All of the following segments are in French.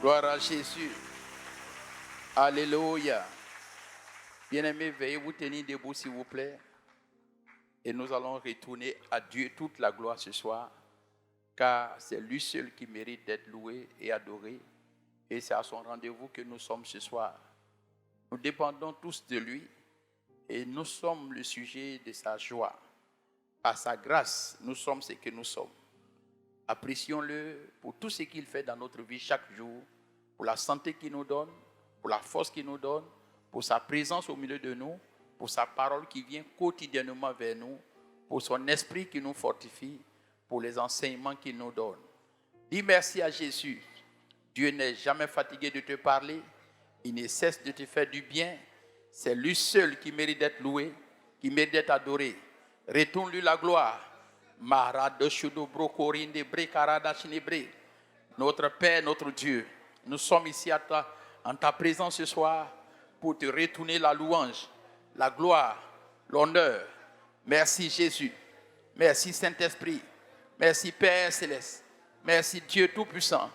Gloire à Jésus. Alléluia. Bien-aimés, veuillez vous tenir debout s'il vous plaît. Et nous allons retourner à Dieu toute la gloire ce soir. Car c'est lui seul qui mérite d'être loué et adoré. Et c'est à son rendez-vous que nous sommes ce soir. Nous dépendons tous de lui. Et nous sommes le sujet de sa joie. Par sa grâce, nous sommes ce que nous sommes. Apprécions-le pour tout ce qu'il fait dans notre vie chaque jour, pour la santé qu'il nous donne, pour la force qu'il nous donne, pour sa présence au milieu de nous, pour sa parole qui vient quotidiennement vers nous, pour son esprit qui nous fortifie, pour les enseignements qu'il nous donne. Dis merci à Jésus. Dieu n'est jamais fatigué de te parler. Il ne cesse de te faire du bien. C'est lui seul qui mérite d'être loué, qui mérite d'être adoré. Retourne-lui la gloire. Notre Père, notre Dieu, nous sommes ici en ta présence ce soir pour te retourner la louange, la gloire, l'honneur. Merci Jésus. Merci Saint-Esprit. Merci Père Céleste. Merci Dieu Tout-Puissant.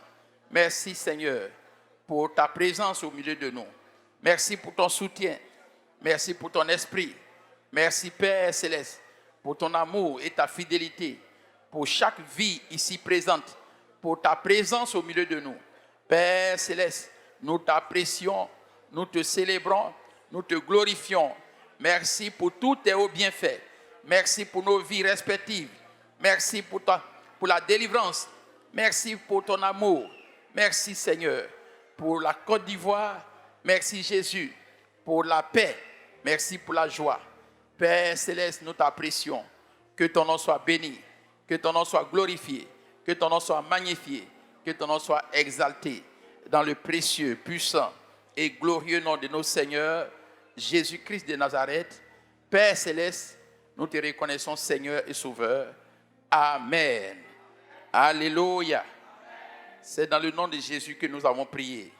Merci Seigneur pour ta présence au milieu de nous. Merci pour ton soutien. Merci pour ton esprit. Merci Père Céleste pour ton amour et ta fidélité, pour chaque vie ici présente, pour ta présence au milieu de nous. Père Céleste, nous t'apprécions, nous te célébrons, nous te glorifions. Merci pour tous tes hauts bienfaits. Merci pour nos vies respectives. Merci pour la délivrance. Merci pour ton amour. Merci Seigneur pour la Côte d'Ivoire. Merci Jésus pour la paix. Merci pour la joie. Père Céleste, nous t'apprécions. Que ton nom soit béni, que ton nom soit glorifié, que ton nom soit magnifié, que ton nom soit exalté dans le précieux, puissant et glorieux nom de nos seigneurs, Jésus-Christ de Nazareth. Père Céleste, nous te reconnaissons Seigneur et Sauveur. Amen. Alléluia. C'est dans le nom de Jésus que nous avons prié.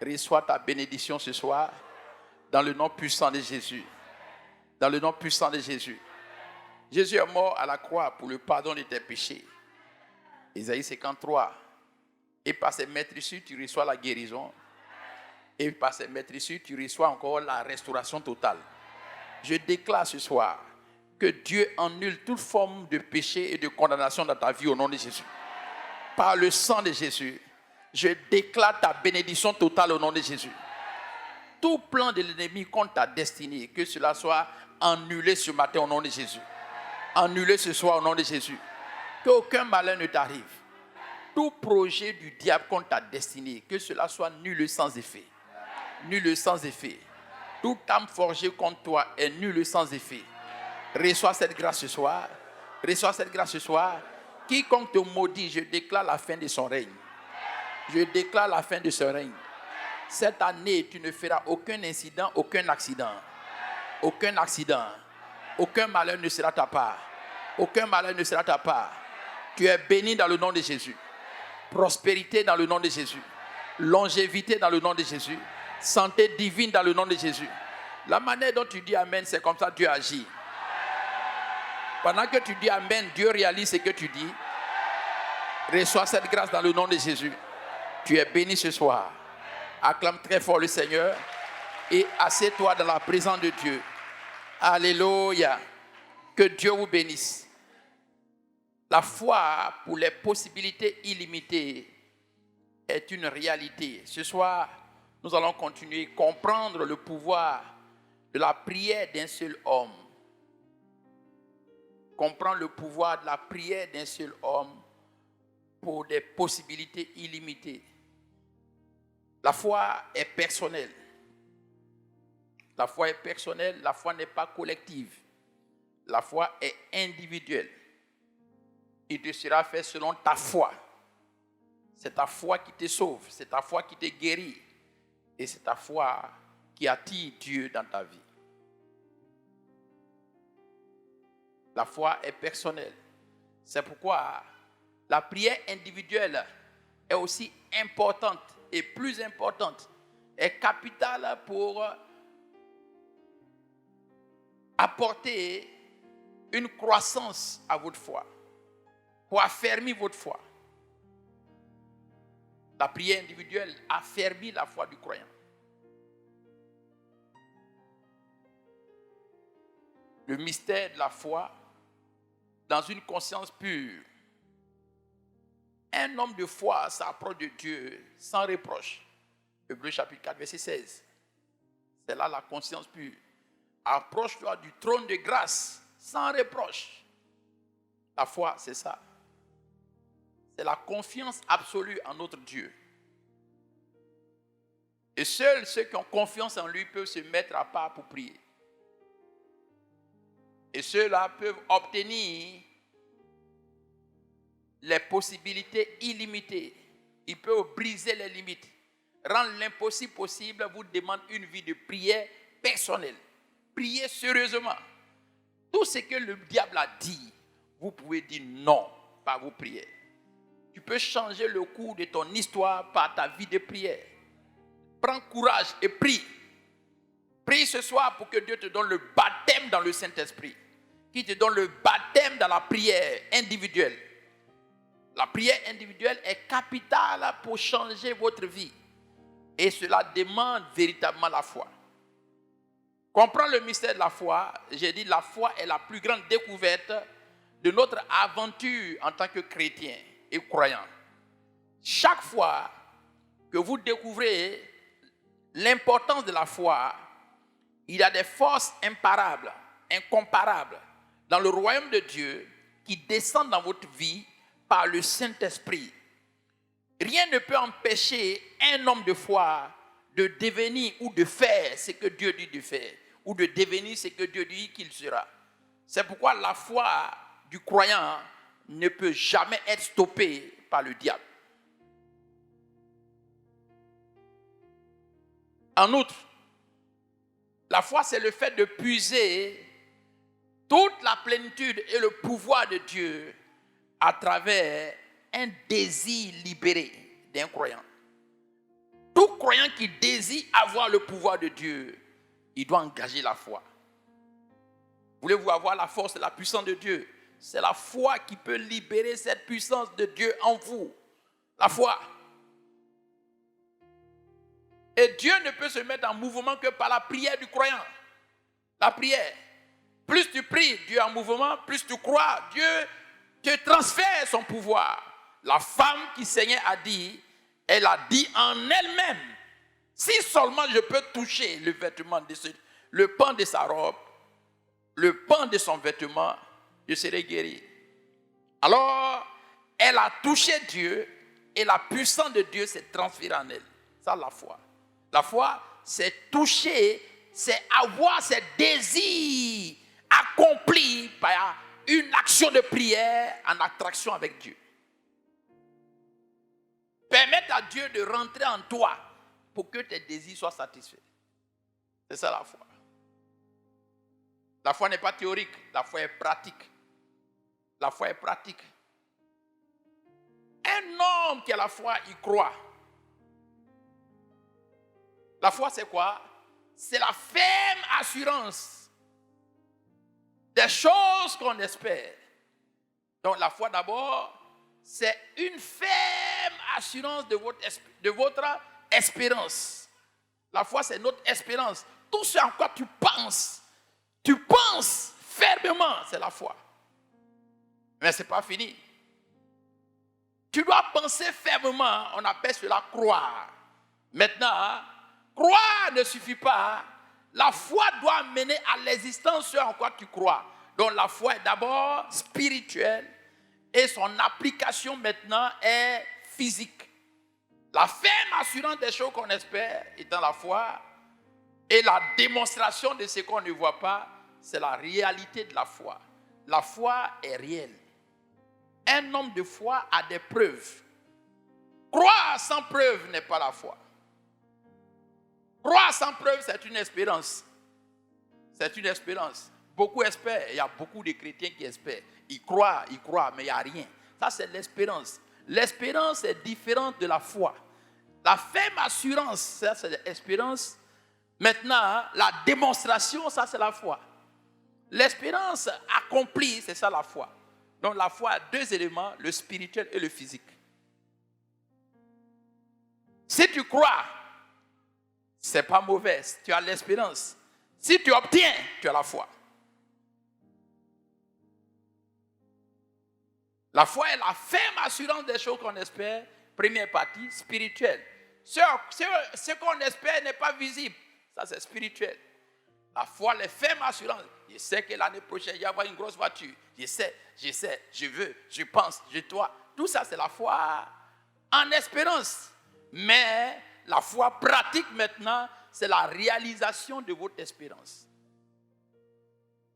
Reçois ta bénédiction ce soir dans le nom puissant de Jésus. Dans le nom puissant de Jésus. Jésus est mort à la croix pour le pardon de tes péchés. Isaïe 53. Et par ses meurtrissures, tu reçois la guérison. Et par ses meurtrissures, tu reçois encore la restauration totale. Je déclare ce soir que Dieu annule toute forme de péché et de condamnation dans ta vie au nom de Jésus. Par le sang de Jésus, je déclare ta bénédiction totale au nom de Jésus. Tout plan de l'ennemi contre ta destinée, que cela soit annulé ce matin au nom de Jésus. Annulé ce soir au nom de Jésus. Qu'aucun malheur ne t'arrive. Tout projet du diable contre ta destinée, que cela soit nul sans effet. Nul sans effet. Toute âme forgée contre toi est nulle sans effet. Reçois cette grâce ce soir. Reçois cette grâce ce soir. Quiconque te maudit, je déclare la fin de son règne. Je déclare la fin de son règne. Cette année, tu ne feras aucun incident, aucun accident. Aucun accident. Aucun malheur ne sera ta part. Aucun malheur ne sera ta part. Tu es béni dans le nom de Jésus. Prospérité dans le nom de Jésus. Longévité dans le nom de Jésus. Santé divine dans le nom de Jésus. La manière dont tu dis Amen, c'est comme ça que Dieu agit. Pendant que tu dis Amen, Dieu réalise ce que tu dis. Reçois cette grâce dans le nom de Jésus. Tu es béni ce soir. Acclame très fort le Seigneur et assieds-toi dans la présence de Dieu. Alléluia. Que Dieu vous bénisse. La foi pour les possibilités illimitées est une réalité. Ce soir, nous allons continuer à comprendre le pouvoir de la prière d'un seul homme. Comprendre le pouvoir de la prière d'un seul homme pour des possibilités illimitées. La foi est personnelle. La foi est personnelle, la foi n'est pas collective. La foi est individuelle. Il te sera fait selon ta foi. C'est ta foi qui te sauve, c'est ta foi qui te guérit. Et c'est ta foi qui attire Dieu dans ta vie. La foi est personnelle. C'est pourquoi la prière individuelle est aussi importante et plus importante, est capitale pour apporter une croissance à votre foi, pour affermir votre foi. La prière individuelle affermit la foi du croyant. Le mystère de la foi dans une conscience pure. Un homme de foi s'approche de Dieu sans reproche. Hébreux chapitre 4, verset 16. C'est là la conscience pure. Approche-toi du trône de grâce sans reproche. La foi, c'est ça. C'est la confiance absolue en notre Dieu. Et seuls ceux qui ont confiance en lui peuvent se mettre à part pour prier. Et ceux-là peuvent obtenir les possibilités illimitées. Ils peuvent briser les limites. Rendre l'impossible possible vous demande une vie de prière personnelle. Priez sérieusement. Tout ce que le diable a dit, vous pouvez dire non par vos prières. Tu peux changer le cours de ton histoire par ta vie de prière. Prends courage et prie. Prie ce soir pour que Dieu te donne le baptême dans le Saint-Esprit. Qu'il te donne le baptême dans la prière individuelle. La prière individuelle est capitale pour changer votre vie. Et cela demande véritablement la foi. Comprendre le mystère de la foi, j'ai dit la foi est la plus grande découverte de notre aventure en tant que chrétien et croyant. Chaque fois que vous découvrez l'importance de la foi, il y a des forces imparables, incomparables dans le royaume de Dieu qui descendent dans votre vie par le Saint-Esprit. Rien ne peut empêcher un homme de foi de devenir ou de faire ce que Dieu dit de faire, ou de devenir ce que Dieu dit qu'il sera. C'est pourquoi la foi du croyant ne peut jamais être stoppée par le diable. En outre, la foi, c'est le fait de puiser toute la plénitude et le pouvoir de Dieu à travers un désir libéré d'un croyant. Tout croyant qui désire avoir le pouvoir de Dieu, il doit engager la foi. Voulez-vous avoir la force et la puissance de Dieu? C'est la foi qui peut libérer cette puissance de Dieu en vous. La foi. Et Dieu ne peut se mettre en mouvement que par la prière du croyant. La prière. Plus tu pries, Dieu est en mouvement, plus tu crois, Dieu te transfère son pouvoir. La femme qui saignait a dit, elle a dit en elle-même, si seulement je peux toucher le vêtement le pan de sa robe, le pan de son vêtement, je serai guéri. Alors, elle a touché Dieu et la puissance de Dieu s'est transférée en elle. Ça, la foi. La foi, c'est toucher, c'est avoir ses désirs accomplis par une action de prière en attraction avec Dieu. Permettre à Dieu de rentrer en toi pour que tes désirs soient satisfaits. C'est ça la foi. La foi n'est pas théorique, la foi est pratique. La foi est pratique. Un homme qui a la foi, il croit. La foi, c'est quoi? C'est la ferme assurance des choses qu'on espère. Donc la foi d'abord, c'est une ferme assurance de votre espérance. La foi, c'est notre espérance. Tout ce en quoi tu penses fermement, c'est la foi. Mais ce n'est pas fini. Tu dois penser fermement, on appelle cela croire. Maintenant, croire ne suffit pas. La foi doit mener à l'existence ce en quoi tu crois. Donc la foi est d'abord spirituelle et son application maintenant est physique. La ferme assurance des choses qu'on espère étant la foi et la démonstration de ce qu'on ne voit pas, c'est la réalité de la foi. La foi est réelle. Un homme de foi a des preuves. Croire sans preuve n'est pas la foi. Croire sans preuve, c'est une espérance. C'est une espérance. Beaucoup espèrent. Il y a beaucoup de chrétiens qui espèrent. Ils croient, mais il n'y a rien. Ça, c'est l'espérance. L'espérance est différente de la foi. La ferme assurance, ça, c'est l'espérance. Maintenant, la démonstration, ça, c'est la foi. L'espérance accomplie, c'est ça la foi. Donc, la foi a deux éléments, le spirituel et le physique. Si tu crois, c'est pas mauvais, tu as l'espérance. Si tu obtiens, tu as la foi. La foi est la ferme assurance des choses qu'on espère. Première partie, spirituelle. Ce qu'on espère n'est pas visible. Ça, c'est spirituel. La foi, les fermes assurances. Je sais que l'année prochaine, il y aura une grosse voiture. Je sais, je veux, je pense, je dois. Tout ça, c'est la foi en espérance. Mais la foi pratique maintenant, c'est la réalisation de votre espérance.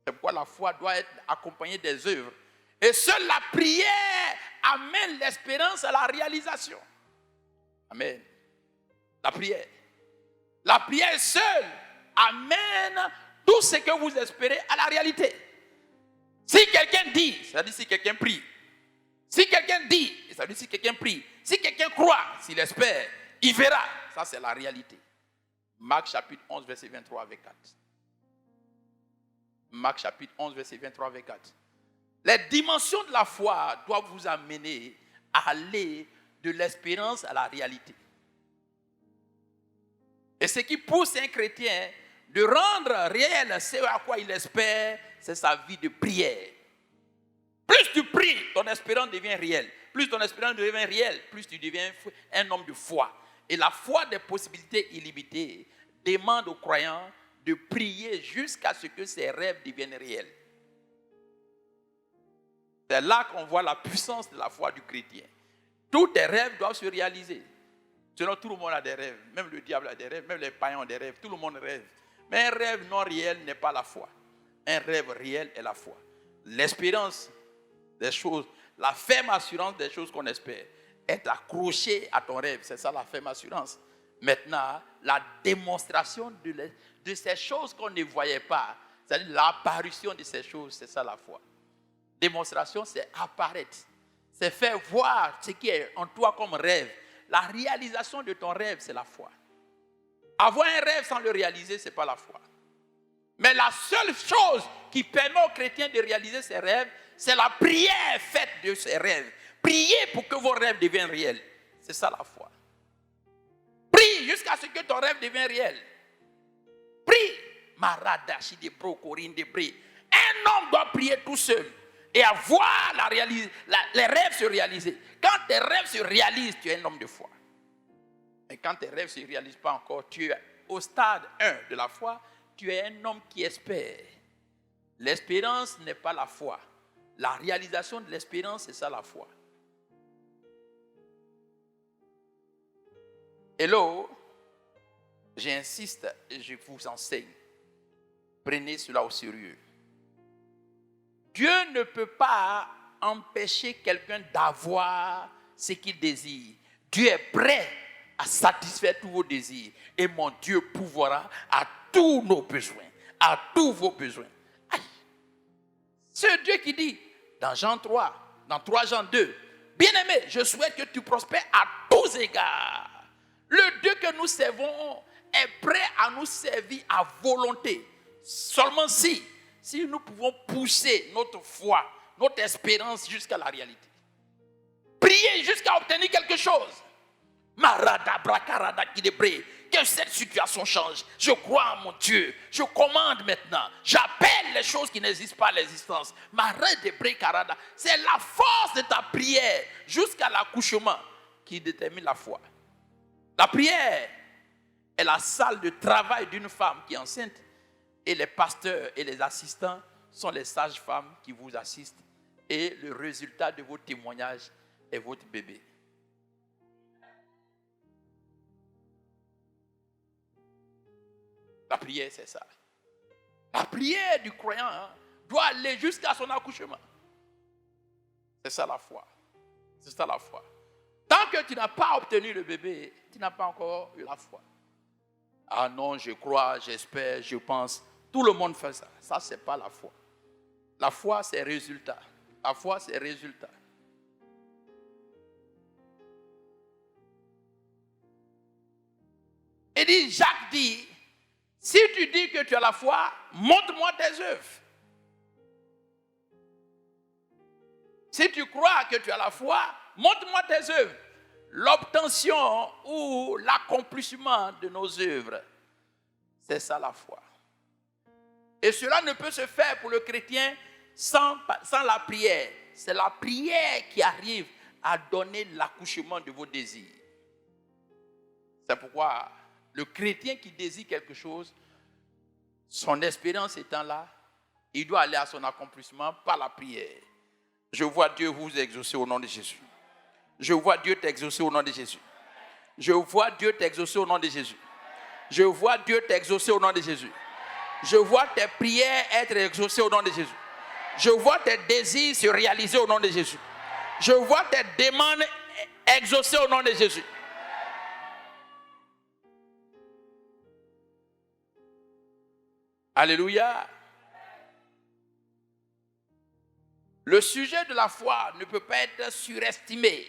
C'est pourquoi la foi doit être accompagnée des œuvres. Et seule la prière amène l'espérance à la réalisation. Amen. La prière. La prière seule amène tout ce que vous espérez à la réalité. Si quelqu'un dit, c'est-à-dire si quelqu'un prie. Si quelqu'un dit, c'est-à-dire si quelqu'un prie. Si quelqu'un croit, s'il espère, il verra. Ça, c'est la réalité. Marc chapitre 11, verset 23 avec 4. Marc chapitre 11, verset 23 avec 4. Les dimensions de la foi doivent vous amener à aller de l'espérance à la réalité. Et ce qui pousse un chrétien de rendre réel ce à quoi il espère, c'est sa vie de prière. Plus tu pries, ton espérance devient réelle. Plus ton espérance devient réelle, plus tu deviens un homme de foi. Et la foi des possibilités illimitées demande aux croyants de prier jusqu'à ce que ses rêves deviennent réels. C'est là qu'on voit la puissance de la foi du chrétien. Tous tes rêves doivent se réaliser. Sinon, tout le monde a des rêves. Même le diable a des rêves. Même les païens ont des rêves. Tout le monde rêve. Mais un rêve non réel n'est pas la foi. Un rêve réel est la foi. L'espérance des choses, la ferme assurance des choses qu'on espère, est accrochée à ton rêve. C'est ça la ferme assurance. Maintenant, la démonstration de ces choses qu'on ne voyait pas, c'est-à-dire l'apparition de ces choses, c'est ça la foi. Démonstration, c'est apparaître. C'est faire voir ce qui est en toi comme rêve. La réalisation de ton rêve, c'est la foi. Avoir un rêve sans le réaliser, ce n'est pas la foi. Mais la seule chose qui permet aux chrétiens de réaliser ses rêves, c'est la prière faite de ces rêves. Priez pour que vos rêves deviennent réels. C'est ça la foi. Prie jusqu'à ce que ton rêve devienne réel. Prie. Maradashi de bro, Corinne de bré. Un homme doit prier tout seul et avoir les rêves se réaliser. Quand tes rêves se réalisent, tu es un homme de foi. Et quand tes rêves ne se réalisent pas encore, tu es au stade 1 de la foi, tu es un homme qui espère. L'espérance n'est pas la foi. La réalisation de l'espérance, c'est ça la foi. Hello, j'insiste et je vous enseigne. Prenez cela au sérieux. Dieu ne peut pas empêcher quelqu'un d'avoir ce qu'il désire. Dieu est prêt à satisfaire tous vos désirs. Et mon Dieu pourvoira à tous nos besoins. À tous vos besoins. Aïe. C'est Dieu qui dit dans Jean 3, dans 3 Jean 2, bien-aimé, je souhaite que tu prospères à tous égards. Le Dieu que nous servons est prêt à nous servir à volonté. Seulement si nous pouvons pousser notre foi, notre espérance jusqu'à la réalité. Prier jusqu'à obtenir quelque chose. Marada, bracarada, qui débré. Que cette situation change. Je crois en mon Dieu. Je commande maintenant. J'appelle les choses qui n'existent pas à l'existence. Marada, bracarada. C'est la force de ta prière jusqu'à l'accouchement qui détermine la foi. La prière est la salle de travail d'une femme qui est enceinte. Et les pasteurs et les assistants sont les sages-femmes qui vous assistent. Et le résultat de vos témoignages est votre bébé. La prière, c'est ça. La prière du croyant doit aller jusqu'à son accouchement. C'est ça la foi. C'est ça la foi. Tant que tu n'as pas obtenu le bébé, tu n'as pas encore eu la foi. Ah non, je crois, j'espère, je pense. Tout le monde fait ça. Ça, ce n'est pas la foi. La foi, c'est résultat. La foi, c'est résultat. Et dit, Jacques dit, si tu dis que tu as la foi, montre-moi tes œuvres. Si tu crois que tu as la foi, montre-moi tes œuvres. l'obtention ou l'accomplissement de nos œuvres. C'est ça la foi. Et cela ne peut se faire pour le chrétien sans la prière. C'est la prière qui arrive à donner l'accouchement de vos désirs. C'est pourquoi le chrétien qui désire quelque chose, son espérance étant là, il doit aller à son accomplissement par la prière. Je vois Dieu vous exaucer au nom de Jésus. Je vois Dieu t'exaucer au nom de Jésus. Je vois Dieu t'exaucer au nom de Jésus. Je vois Dieu t'exaucer au nom de Jésus. Je vois tes prières être exaucées au nom de Jésus. Je vois tes désirs se réaliser au nom de Jésus. Je vois tes demandes exaucées au nom de Jésus. Alléluia. Le sujet de la foi ne peut pas être surestimé.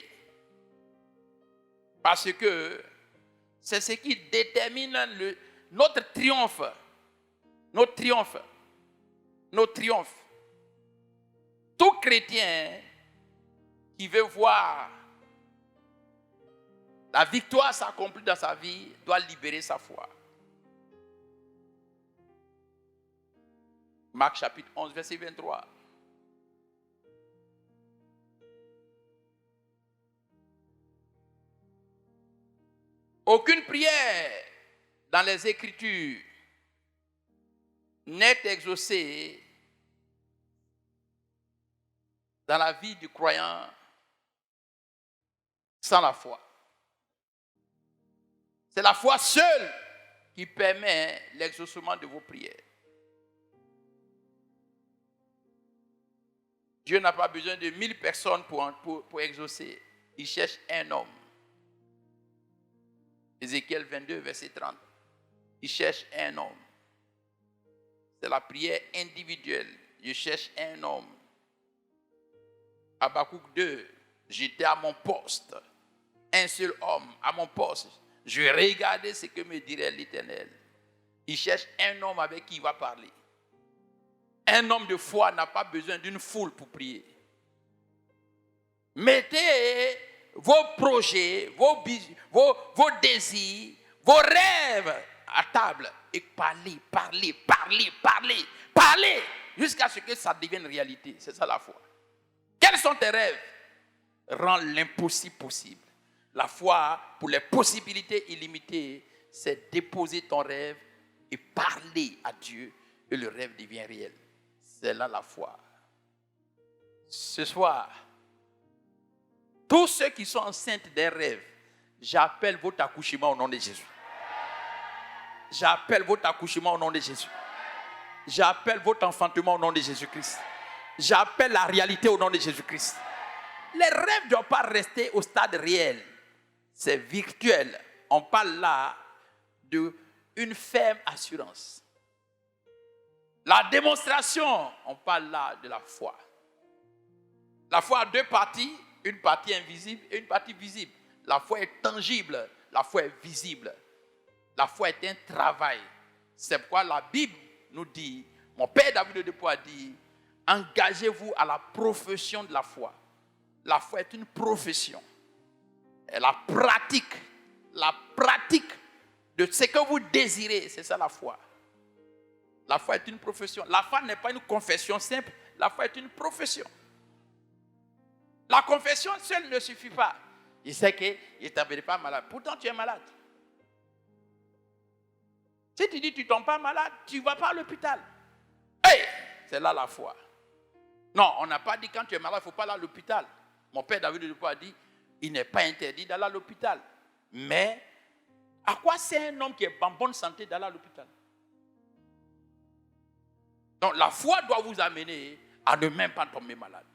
Parce que c'est ce qui détermine notre triomphe. Notre triomphe. Notre triomphe. Tout chrétien qui veut voir la victoire s'accomplir dans sa vie doit libérer sa foi. Marc chapitre 11, verset 23. Aucune prière dans les Écritures n'est exaucée dans la vie du croyant sans la foi. C'est la foi seule qui permet l'exaucement de vos prières. Dieu n'a pas besoin de 1000 personnes pour exaucer. Il cherche un homme. Ézéchiel 22, verset 30. Il cherche un homme. C'est la prière individuelle. Je cherche un homme. Habakkuk 2, j'étais à mon poste. Un seul homme à mon poste. Je regardais ce que me dirait l'Éternel. Il cherche un homme avec qui il va parler. Un homme de foi n'a pas besoin d'une foule pour prier. Mettez vos projets, vos désirs, vos rêves à table et parlez, jusqu'à ce que ça devienne réalité. C'est ça la foi. Quels sont tes rêves? Rends l'impossible possible. La foi, pour les possibilités illimitées, c'est déposer ton rêve et parler à Dieu et le rêve devient réel. C'est là la foi. Ce soir, tous ceux qui sont enceintes des rêves, j'appelle votre accouchement au nom de Jésus. J'appelle votre accouchement au nom de Jésus. J'appelle votre enfantement au nom de Jésus-Christ. J'appelle la réalité au nom de Jésus-Christ. Les rêves ne doivent pas rester au stade réel. C'est virtuel. On parle là d'une ferme assurance. La démonstration, on parle là de la foi. La foi a deux parties, une partie invisible et une partie visible. La foi est tangible, la foi est visible. La foi est un travail. C'est pourquoi la Bible nous dit, mon père David de Poix dit, engagez-vous à la profession de la foi. La foi est une profession. Et la pratique de ce que vous désirez, c'est ça la foi. La foi est une profession. La foi n'est pas une confession simple, la foi est une profession. La confession seule ne suffit pas. Il sait qu'il ne t'avait pas malade. Pourtant, tu es malade. Si tu dis que tu ne tombes pas malade, tu ne vas pas à l'hôpital. Hey, c'est là la foi. Non, on n'a pas dit quand tu es malade, il ne faut pas aller à l'hôpital. Mon père David de Poix a dit, il n'est pas interdit d'aller à l'hôpital. Mais, à quoi c'est un homme qui est en bonne santé d'aller à l'hôpital? Donc, la foi doit vous amener à ne même pas tomber malade.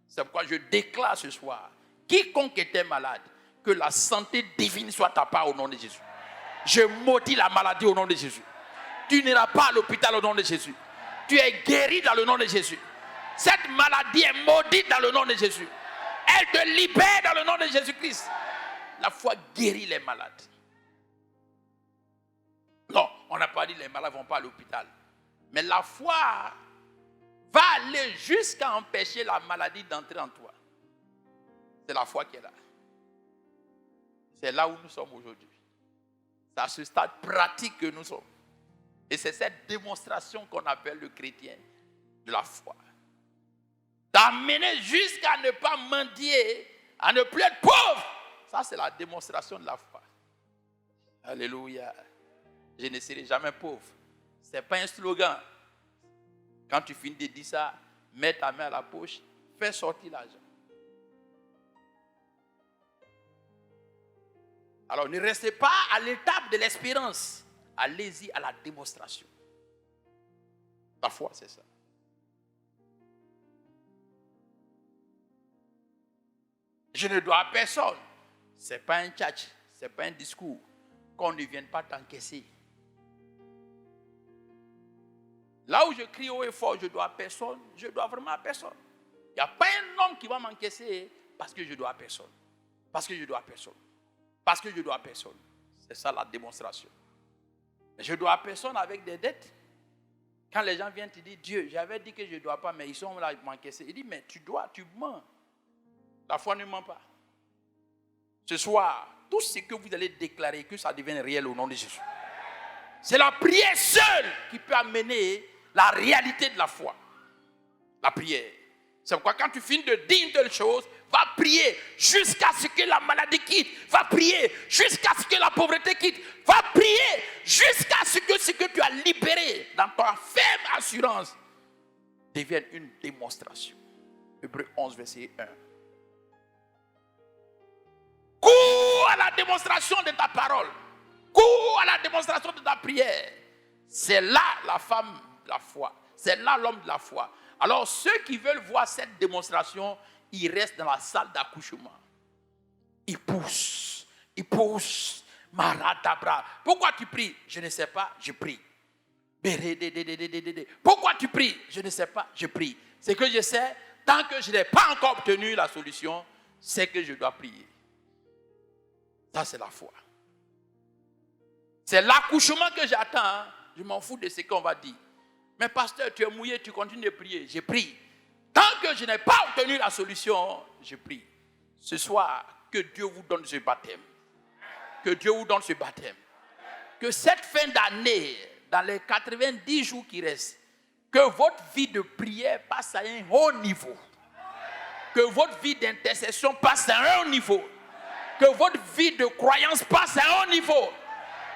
C'est pourquoi je déclare ce soir, quiconque était malade, que la santé divine soit ta part au nom de Jésus. Je maudis la maladie au nom de Jésus. Tu n'iras pas à l'hôpital au nom de Jésus. Tu es guéri dans le nom de Jésus. Cette maladie est maudite dans le nom de Jésus. Elle te libère dans le nom de Jésus-Christ. La foi guérit les malades. Non, on n'a pas dit que les malades ne vont pas à l'hôpital. Mais la foi va aller jusqu'à empêcher la maladie d'entrer en toi. C'est la foi qui est là. C'est là où nous sommes aujourd'hui. C'est à ce stade pratique que nous sommes. Et c'est cette démonstration qu'on appelle le chrétien de la foi. D'amener jusqu'à ne pas mendier, à ne plus être pauvre. Ça, c'est la démonstration de la foi. Alléluia. Je ne serai jamais pauvre. Ce n'est pas un slogan. Quand tu finis de dire ça, mets ta main à la poche, fais sortir l'argent. Alors, ne restez pas à l'étape de l'espérance. Allez-y à la démonstration. La foi, c'est ça. Je ne dois à personne. Ce n'est pas un tchatch, ce n'est pas un discours. Qu'on ne vienne pas t'encaisser. Là où je crie haut et fort, je dois à personne, je dois vraiment à personne. Il n'y a pas un homme qui va m'encaisser parce que je dois à personne. Parce que je dois à personne. Parce que je dois à personne. C'est ça la démonstration. Je dois à personne avec des dettes. Quand les gens viennent te dire, Dieu, j'avais dit que je ne dois pas, mais ils sont là, ils m'encaissent. Il dit, mais tu dois, tu mens. La foi ne ment pas. Ce soir, tout ce que vous allez déclarer, que ça devienne réel au nom de Jésus. C'est la prière seule qui peut amener la réalité de la foi. La prière. C'est pourquoi quand tu finis de dire une telle chose, va prier jusqu'à ce que la maladie quitte. Va prier jusqu'à ce que la pauvreté quitte. Va prier jusqu'à ce que tu as libéré dans ta ferme assurance devienne une démonstration. Hébreux 11, verset 1. Cours à la démonstration de ta parole. Cours à la démonstration de ta prière. C'est là la femme de la foi. C'est là l'homme de la foi. Alors ceux qui veulent voir cette démonstration, ils restent dans la salle d'accouchement. Ils poussent. Ils poussent. Maradabra. Pourquoi tu pries? Je ne sais pas, je prie. Pourquoi tu pries? Je ne sais pas, je prie. C'est que je sais, tant que je n'ai pas encore obtenu la solution, c'est que je dois prier. Ça, c'est la foi. C'est l'accouchement que j'attends. Hein. Je m'en fous de ce qu'on va dire. Mais pasteur, tu es mouillé, tu continues de prier. Je prie. Tant que je n'ai pas obtenu la solution, je prie. Ce soir, que Dieu vous donne ce baptême. Que Dieu vous donne ce baptême. Que cette fin d'année, dans les 90 jours qui restent, que votre vie de prière passe à un haut niveau. Que votre vie d'intercession passe à un haut niveau. Que votre vie de croyance passe à un haut niveau.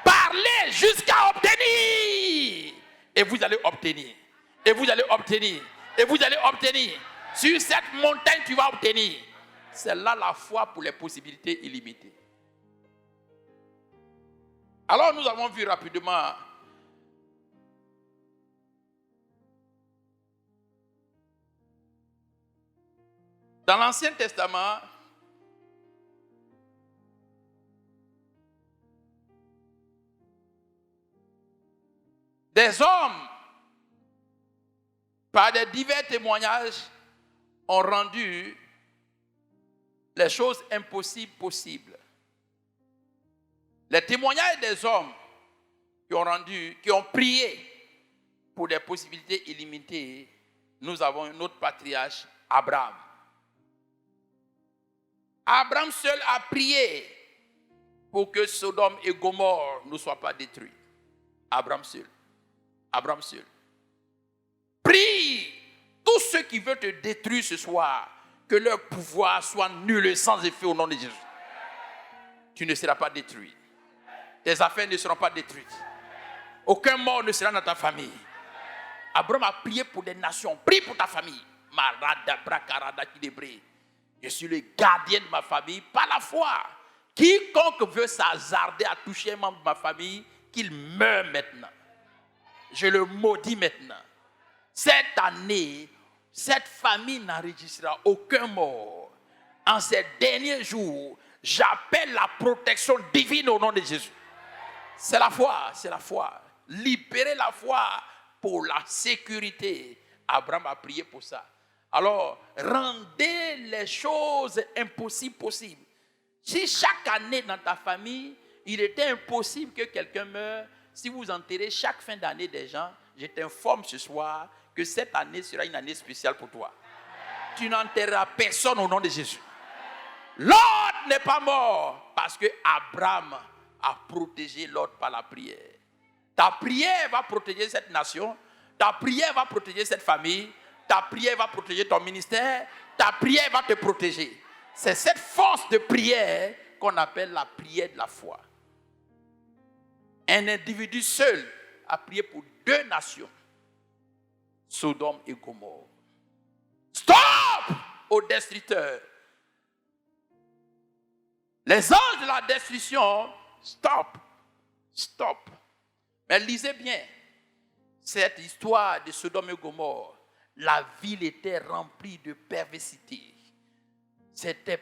Parlez jusqu'à obtenir. Et vous allez obtenir. Et vous allez obtenir. Et vous allez obtenir. Sur cette montagne, tu vas obtenir. C'est là la foi pour les possibilités illimitées. Alors nous avons vu rapidement dans l'Ancien Testament, des hommes, par des divers témoignages, ont rendu les choses impossibles possibles. Les témoignages des hommes qui ont prié pour des possibilités illimitées, nous avons un autre patriarche, Abraham. Abraham seul a prié pour que Sodome et Gomorrhe ne soient pas détruits. Abraham seul. Abraham seul. Prie tous ceux qui veulent te détruire ce soir, que leur pouvoir soit nul et sans effet au nom de Jésus. Tu ne seras pas détruit. Tes affaires ne seront pas détruites. Aucun mort ne sera dans ta famille. Abraham a prié pour des nations. Prie pour ta famille. Je suis le gardien de ma famille par la foi. Quiconque veut s'hasarder à toucher un membre de ma famille, qu'il meure maintenant. Je le maudis maintenant. Cette année, cette famille n'enregistrera aucun mort. En ces derniers jours, j'appelle la protection divine au nom de Jésus. C'est la foi, c'est la foi. Libérer la foi pour la sécurité. Abraham a prié pour ça. Alors, rendez les choses impossibles possibles. Si chaque année dans ta famille, il était impossible que quelqu'un meure, si vous enterrez chaque fin d'année des gens, je t'informe ce soir que cette année sera une année spéciale pour toi. Tu n'enterreras personne au nom de Jésus. Lord Lot n'est pas mort parce que Abraham a protégé Lot par la prière. Ta prière va protéger cette nation, ta prière va protéger cette famille, ta prière va protéger ton ministère, ta prière va te protéger. C'est cette force de prière qu'on appelle la prière de la foi. Un individu seul a prié pour 2 nations, Sodome et Gomorrhe. Stop aux destructeurs. Les anges de la destruction, stop. Mais lisez bien cette histoire de Sodome et Gomorrhe. La ville était remplie de perversité. C'était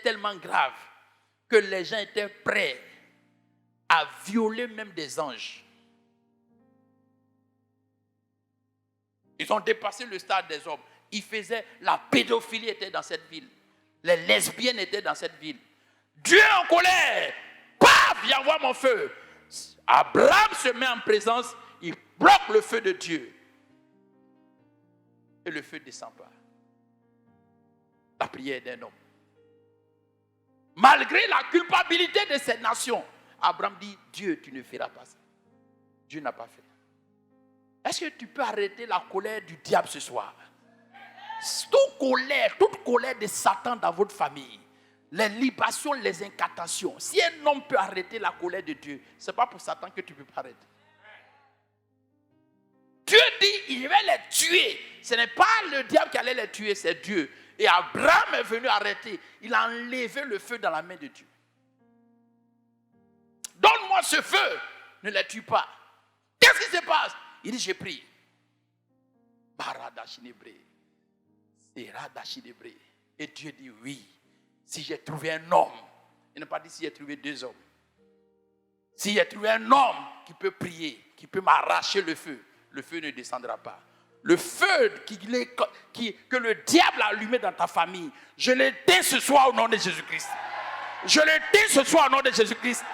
tellement grave que les gens étaient prêts à violer même des anges. Ils ont dépassé le stade des hommes. La pédophilie était dans cette ville. Les lesbiennes étaient dans cette ville. Dieu en colère. Paf, viens voir mon feu. Abraham se met en présence. Il bloque le feu de Dieu. Et le feu ne descend pas. La prière d'un homme. Malgré la culpabilité de cette nation, Abraham dit, Dieu, tu ne feras pas ça. Dieu n'a pas fait. Est-ce que tu peux arrêter la colère du diable ce soir? Toute colère de Satan dans votre famille, les libations, les incantations. Si un homme peut arrêter la colère de Dieu, ce n'est pas pour Satan que tu ne peux pas arrêter. Dieu dit, il va les tuer. Ce n'est pas le diable qui allait les tuer, c'est Dieu. Et Abraham est venu arrêter. Il a enlevé le feu dans la main de Dieu. Donne-moi ce feu. Ne les tue pas. Qu'est-ce qui se passe? Il dit, j'ai pris. Et Dieu dit, oui. Si j'ai trouvé un homme. Il n'a pas dit si j'ai trouvé 2 hommes. Si j'ai trouvé un homme qui peut prier, qui peut m'arracher le feu ne descendra pas. Le feu que le diable a allumé dans ta famille, je l'éteins ce soir au nom de Jésus-Christ. Je l'éteins ce soir au nom de Jésus-Christ.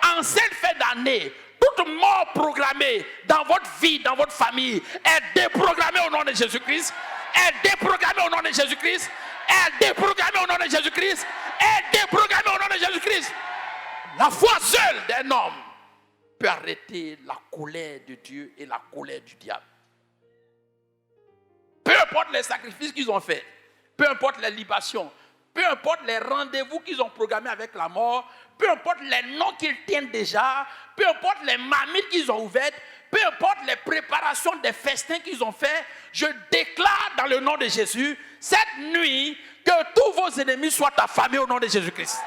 En cette fin d'année, toute mort programmée dans votre vie, dans votre famille, est déprogrammée au nom de Jésus-Christ. Est déprogrammée au nom de Jésus-Christ. Est déprogrammée au nom de Jésus-Christ. Est déprogrammée au nom de Jésus-Christ. La foi seule d'un homme peut arrêter la colère de Dieu et la colère du diable. Peu importe les sacrifices qu'ils ont faits, peu importe les libations, peu importe les rendez-vous qu'ils ont programmés avec la mort, peu importe les noms qu'ils tiennent déjà, peu importe les marmites qu'ils ont ouvertes, peu importe les préparations des festins qu'ils ont faits, je déclare dans le nom de Jésus, cette nuit, que tous vos ennemis soient affamés au nom de Jésus-Christ.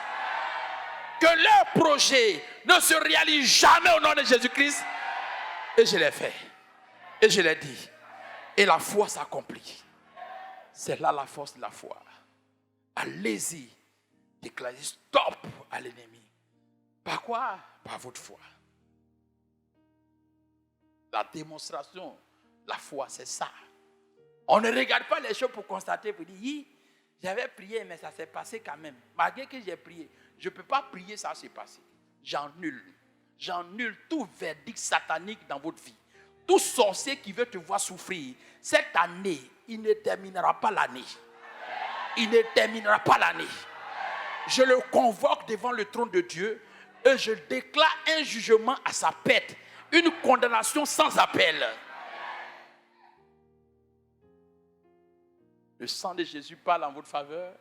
Que leur projet ne se réalise jamais au nom de Jésus-Christ. Et je l'ai fait. Et je l'ai dit. Et la foi s'accomplit. C'est là la force de la foi. Allez-y. Déclarez stop à l'ennemi. Par quoi? Par votre foi. La démonstration, la foi, c'est ça. On ne regarde pas les choses pour constater, pour dire, j'avais prié, mais ça s'est passé quand même. Malgré que j'ai prié, je ne peux pas prier, ça s'est passé. J'annule tout verdict satanique dans votre vie. Tout sorcier qui veut te voir souffrir, cette année, il ne terminera pas l'année. Il ne terminera pas l'année. Je le convoque devant le trône de Dieu et je déclare un jugement à sa pète, une condamnation sans appel. Le sang de Jésus parle en votre faveur.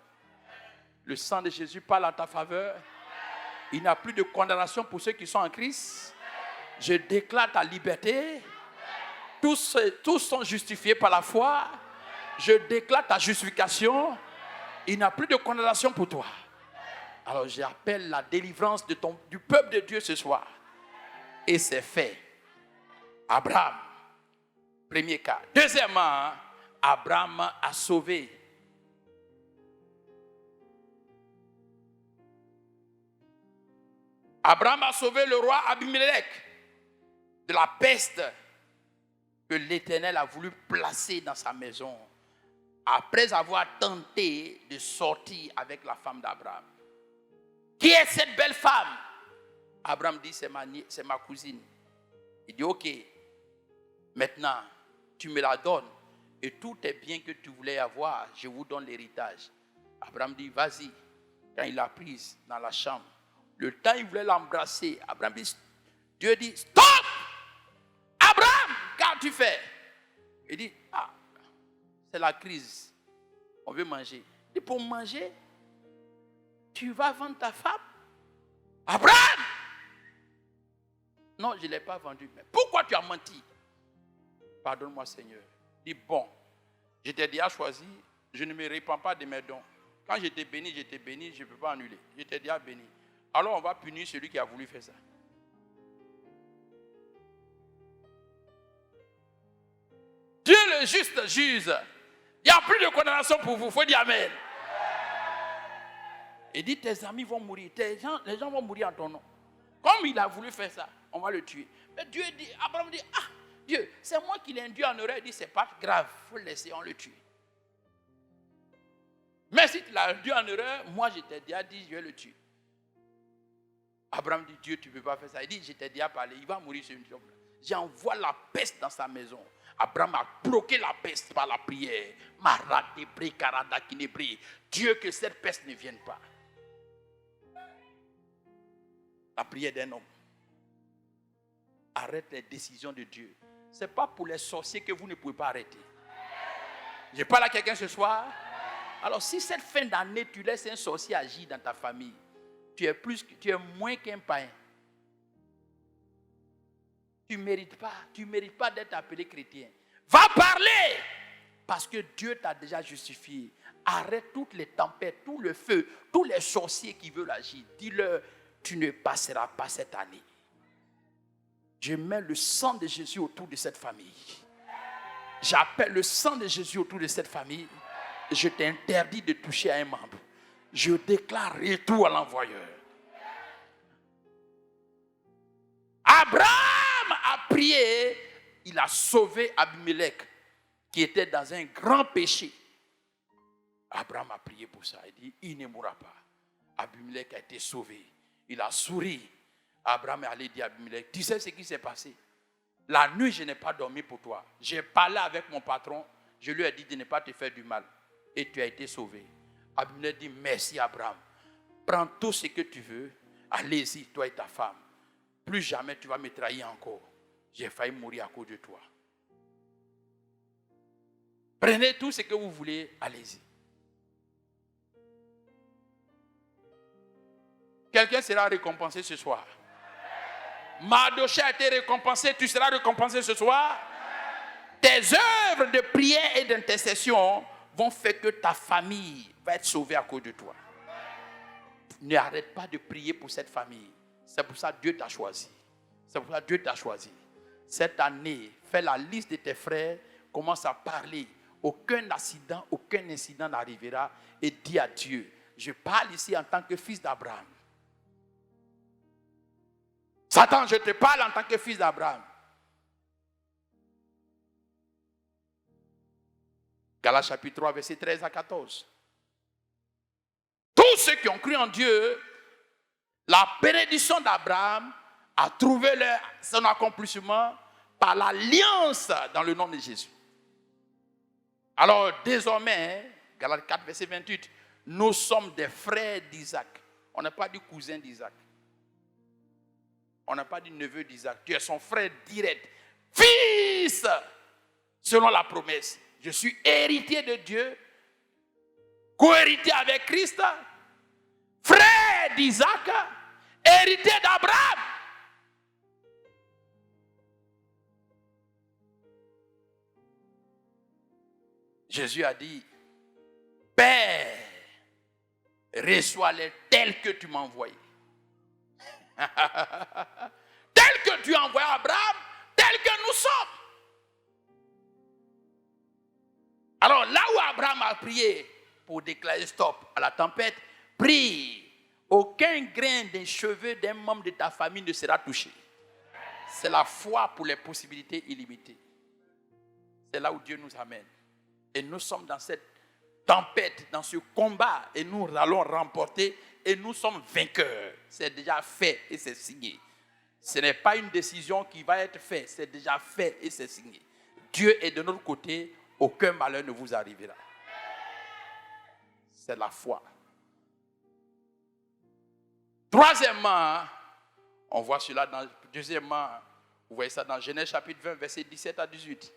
Le sang de Jésus parle en ta faveur. Il n'y a plus de condamnation pour ceux qui sont en Christ. Je déclare ta liberté. Tous sont justifiés par la foi. Je déclare ta justification. Il n'y a plus de condamnation pour toi. Alors j'appelle la délivrance du peuple de Dieu ce soir. Et c'est fait. Abraham, premier cas. Deuxièmement, Abraham a sauvé. Abraham a sauvé le roi Abimelech de la peste que l'Éternel a voulu placer dans sa maison après avoir tenté de sortir avec la femme d'Abraham. Qui est cette belle femme? Abraham dit, c'est ma cousine. Il dit, ok, maintenant, tu me la donnes et tous tes biens que tu voulais avoir, je vous donne l'héritage. Abraham dit, vas-y, Quand il l'a prise dans la chambre, le temps il voulait l'embrasser, Dieu dit, stop! Abraham, qu'as-tu fait? Il dit, c'est la crise. On veut manger. Il dit, pour manger, tu vas vendre ta femme? Abraham! Non, je ne l'ai pas vendue. Mais pourquoi tu as menti? Pardonne-moi, Seigneur. Il dit, bon, je t'ai déjà choisi, je ne me répands pas de mes dons. Quand je t'ai béni, je ne peux pas annuler. Je t'ai déjà béni. Alors on va punir celui qui a voulu faire ça. Dieu le juste juge. Il n'y a plus de condamnation pour vous. Il faut dire Amen. Il dit, tes amis vont mourir. Les gens vont mourir en ton nom. Comme il a voulu faire ça, on va le tuer. Mais Dieu dit, Abraham dit, Dieu, c'est moi qui l'ai induit en erreur. Il dit, c'est pas grave, il faut le laisser, on le tue. Mais si tu l'as induit en erreur, moi je t'ai déjà dit, je vais le tuer. Abraham dit, Dieu, tu ne peux pas faire ça. Il dit, je t'ai déjà parlé, il va mourir sur une tombe. J'envoie la peste dans sa maison. Abraham a bloqué la peste par la prière. Dieu, que cette peste ne vienne pas. La prière d'un homme. Arrête les décisions de Dieu. Ce n'est pas pour les sorciers que vous ne pouvez pas arrêter. Je parle à quelqu'un ce soir. Alors si cette fin d'année, tu laisses un sorcier agir dans ta famille, tu es moins qu'un païen. Tu ne mérites pas d'être appelé chrétien. Va parler! Parce que Dieu t'a déjà justifié. Arrête toutes les tempêtes, tout le feu, tous les sorciers qui veulent agir. Dis-leur, tu ne passeras pas cette année. Je mets le sang de Jésus autour de cette famille. J'appelle le sang de Jésus autour de cette famille. Je t'interdis de toucher à un membre. Je déclare retour à l'envoyeur. Abraham a prié. Il a sauvé Abimelech qui était dans un grand péché. Abraham a prié pour ça. Il dit, il ne mourra pas. Abimelech a été sauvé. Il a souri. Abraham est allé dire à Abimelech, tu sais ce qui s'est passé? La nuit, je n'ai pas dormi pour toi. J'ai parlé avec mon patron. Je lui ai dit de ne pas te faire du mal. Et tu as été sauvé. Abimelech dit, merci Abraham. Prends tout ce que tu veux. Allez-y, toi et ta femme. Plus jamais tu vas me trahir encore. J'ai failli mourir à cause de toi. Prenez tout ce que vous voulez. Allez-y. Quelqu'un sera récompensé ce soir. Mardochée a été récompensé. Tu seras récompensé ce soir. Tes œuvres de prière et d'intercession vont faire que ta famille va être sauvée à cause de toi. N'arrête pas de prier pour cette famille. C'est pour ça que Dieu t'a choisi. C'est pour ça que Dieu t'a choisi. Cette année, fais la liste de tes frères. Commence à parler. Aucun incident n'arrivera. Et dis à Dieu, je parle ici en tant que fils d'Abraham. Satan, je te parle en tant que fils d'Abraham. Galates chapitre 3, verset 13 à 14. Tous ceux qui ont cru en Dieu, la bénédiction d'Abraham a trouvé son accomplissement par l'alliance dans le nom de Jésus. Alors désormais, Galates 4, verset 28, nous sommes des frères d'Isaac. On n'a pas dit cousin d'Isaac. On n'a pas dit neveu d'Isaac. Tu es son frère direct. Fils, selon la promesse. Je suis héritier de Dieu, co-héritier avec Christ, frère d'Isaac, héritier d'Abraham. Jésus a dit, Père, reçois-les tels que tu m'as envoyé. Tel que tu as envoyé Abraham, tel que nous sommes. Alors là où Abraham a prié pour déclarer stop à la tempête, prie, aucun grain des cheveux d'un membre de ta famille ne sera touché. C'est la foi pour les possibilités illimitées. C'est là où Dieu nous amène. Et nous sommes dans cette tempête, dans ce combat, et nous allons remporter, et nous sommes vainqueurs. C'est déjà fait et c'est signé. Ce n'est pas une décision qui va être faite, c'est déjà fait et c'est signé. Dieu est de notre côté, aucun malheur ne vous arrivera. C'est la foi. Troisièmement, on voit cela deuxièmement, vous voyez ça dans Genèse chapitre 20, verset 17 à 18.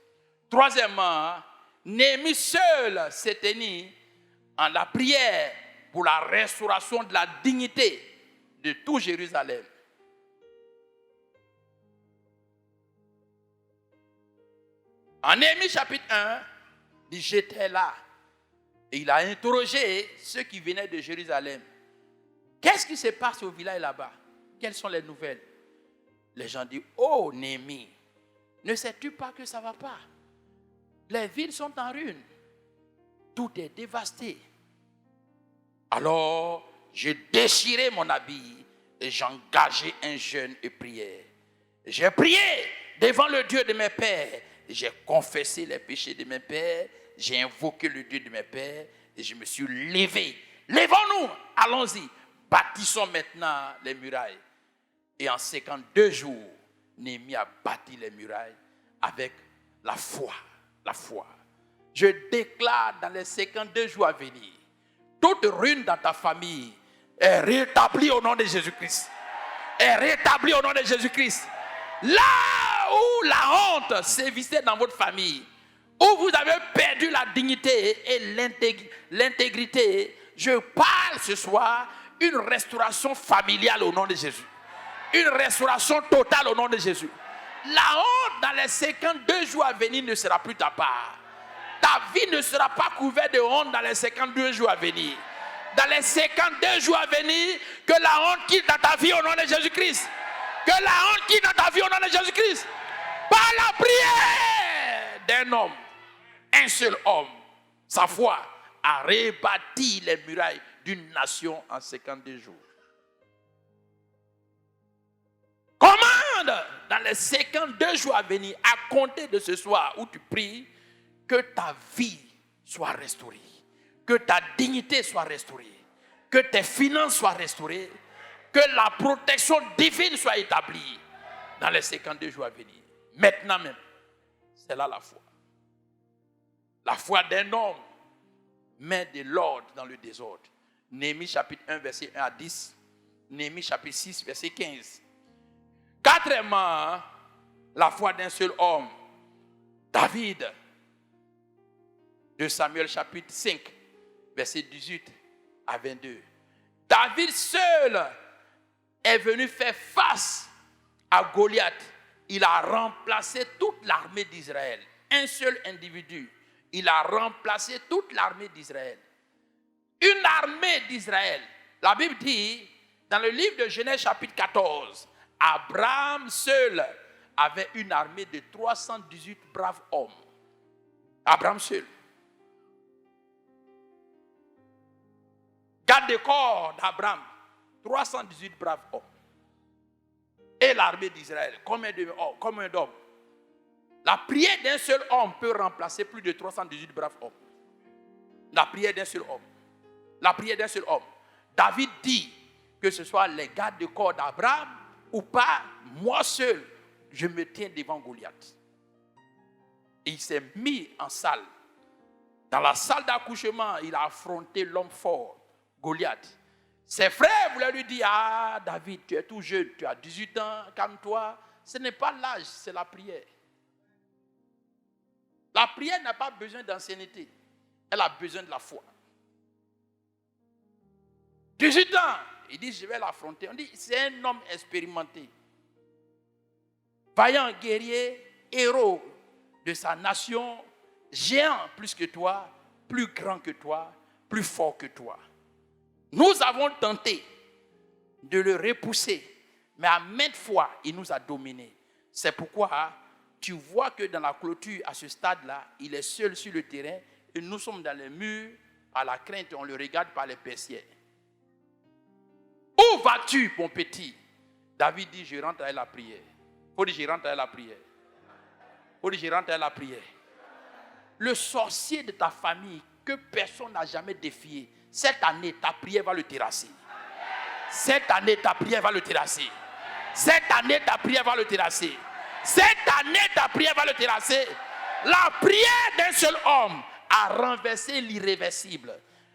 Troisièmement, Néhémie seul s'est tenu en la prière pour la restauration de la dignité de tout Jérusalem. En Néhémie chapitre 1, il dit, j'étais là. Et il a interrogé ceux qui venaient de Jérusalem. Qu'est-ce qui se passe au village là-bas? Quelles sont les nouvelles? Les gens disent, oh Néhémie, ne sais-tu pas que ça ne va pas? Les villes sont en ruine. Tout est dévasté. Alors, j'ai déchiré mon habit et j'ai engagé un jeûne et prière. J'ai prié devant le Dieu de mes pères. J'ai confessé les péchés de mes pères. J'ai invoqué le Dieu de mes pères. Et je me suis levé. Levons-nous, allons-y. Bâtissons maintenant les murailles. Et en 52 jours, Néhémie a bâti les murailles avec la foi. La foi. Je déclare dans les 52 jours à venir, toute ruine dans ta famille est rétablie au nom de Jésus-Christ. Est rétablie au nom de Jésus-Christ. Là où la honte sévissait dans votre famille, où vous avez perdu la dignité et l'intégrité, je parle ce soir une restauration familiale au nom de Jésus. Une restauration totale au nom de Jésus. La honte dans les 52 jours à venir ne sera plus ta part. Ta vie ne sera pas couverte de honte dans les 52 jours à venir. Dans les 52 jours à venir, que la honte quitte dans ta vie au nom de Jésus-Christ. Que la honte quitte dans ta vie au nom de Jésus-Christ. Par la prière d'un homme, un seul homme, sa foi a rebâti les murailles d'une nation en 52 jours. Commande dans les 52 jours à venir, à compter de ce soir où tu pries, que ta vie soit restaurée, que ta dignité soit restaurée, que tes finances soient restaurées, que la protection divine soit établie dans les 52 jours à venir. Maintenant même, c'est là la foi. La foi d'un homme met de l'ordre dans le désordre. Néhémie chapitre 1, verset 1 à 10. Néhémie chapitre 6, verset 15. Quatrièmement, la foi d'un seul homme, David. De Samuel chapitre 5, verset 18 à 22. David seul est venu faire face à Goliath. Il a remplacé toute l'armée d'Israël. Un seul individu. Il a remplacé toute l'armée d'Israël. Une armée d'Israël. La Bible dit, dans le livre de Genèse chapitre 14, Abraham seul avait une armée de 318 braves hommes. Abraham seul. Garde de corps d'Abraham, 318 braves hommes. Et l'armée d'Israël, combien d'hommes? La prière d'un seul homme peut remplacer plus de 318 braves hommes. La prière d'un seul homme. La prière d'un seul homme. David dit que ce soit les gardes de corps d'Abraham ou pas, moi seul, je me tiens devant Goliath. Et il s'est mis en salle. Dans la salle d'accouchement, il a affronté l'homme fort, Goliath. Ses frères voulaient lui dire, ah David, tu es tout jeune, tu as 18 ans, calme-toi. Ce n'est pas l'âge, c'est la prière. La prière n'a pas besoin d'ancienneté. Elle a besoin de la foi. 18 ans, il dit, je vais l'affronter. On dit, c'est un homme expérimenté. Vaillant guerrier, héros de sa nation, géant plus que toi, plus grand que toi, plus fort que toi. Nous avons tenté de le repousser, mais à maintes fois, il nous a dominés. C'est pourquoi tu vois que dans la clôture, à ce stade-là, il est seul sur le terrain et nous sommes dans les murs, à la crainte, on le regarde par les persiennes. Où vas-tu, mon petit? David dit, je rentre à la prière. Il faut dire, je rentre à la prière. Il faut dire, je rentre à la prière. Le sorcier de ta famille, que personne n'a jamais défié, cette année, ta prière va le terrasser. Cette année, ta prière va le terrasser. Cette année, ta prière va le terrasser. Cette année, ta prière va le terrasser. La prière d'un seul homme a renversé l'irréversible.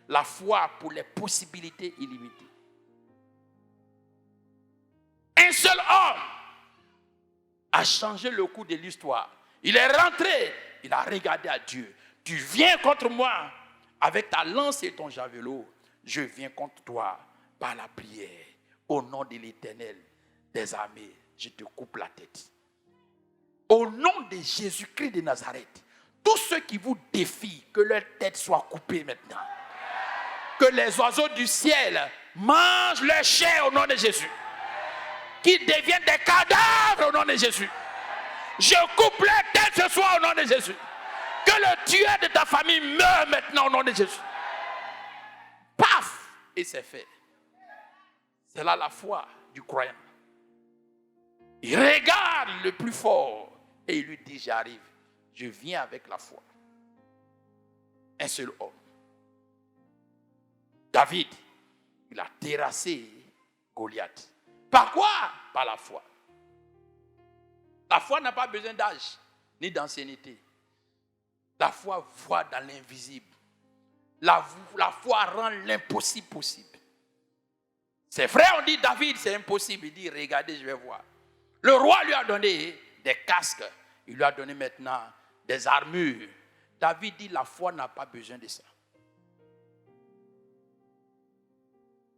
La foi pour les possibilités illimitées. Un seul homme a changé le cours de l'histoire. Il est rentré, il a regardé à Dieu. Tu viens contre moi avec ta lance et ton javelot. Je viens contre toi par la prière. Au nom de l'Éternel des armées, je te coupe la tête. Au nom de Jésus-Christ de Nazareth, tous ceux qui vous défient, que leur tête soit coupée maintenant. Que les oiseaux du ciel mangent leur chair au nom de Jésus. Qu'ils deviennent des cadavres au nom de Jésus. Je coupe leur tête ce soir au nom de Jésus. Que le tueur de ta famille meure maintenant au nom de Jésus. Paf! Et c'est fait. C'est là la foi du croyant. Il regarde le plus fort et il lui dit, j'arrive. Je viens avec la foi. Un seul homme. David, il a terrassé Goliath. Par quoi? Par la foi. La foi n'a pas besoin d'âge ni d'ancienneté. La foi voit dans l'invisible. La foi rend l'impossible possible. Ses frères ont dit, David, c'est impossible. Il dit, regardez, je vais voir. Le roi lui a donné des casques. Il lui a donné maintenant des armures. David dit, la foi n'a pas besoin de ça.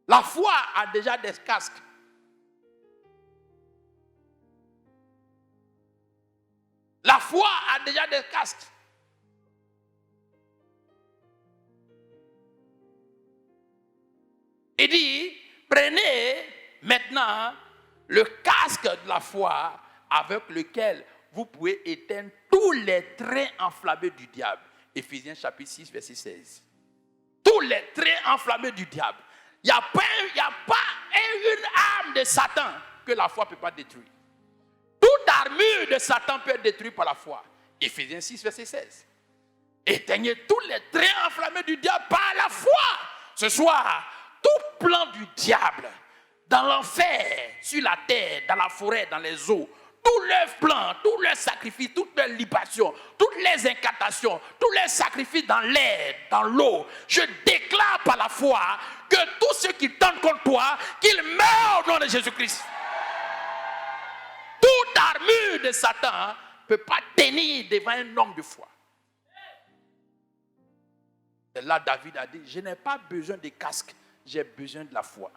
La foi a déjà des casques. La foi a déjà des casques. Il dit, prenez maintenant le casque de la foi avec lequel vous pouvez éteindre tous les traits enflammés du diable. Éphésiens chapitre 6, verset 16. Tous les traits enflammés du diable. Il n'y a pas une arme de Satan que la foi ne peut pas détruire. Toute armure de Satan peut être détruite par la foi. Éphésiens 6, verset 16. Éteignez tous les traits enflammés du diable par la foi. Ce soir, tout plan du diable, dans l'enfer, sur la terre, dans la forêt, dans les eaux, tous leurs plans, tous leurs sacrifices, toutes leurs libations, toutes les incantations, tous les sacrifices dans l'air, dans l'eau, je déclare par la foi que tous ceux qui tentent contre toi, qu'ils meurent au nom de Jésus-Christ. Toute armure de Satan ne peut pas tenir devant un homme de foi. Et là, David a dit, je n'ai pas besoin de casque, j'ai besoin de la foi.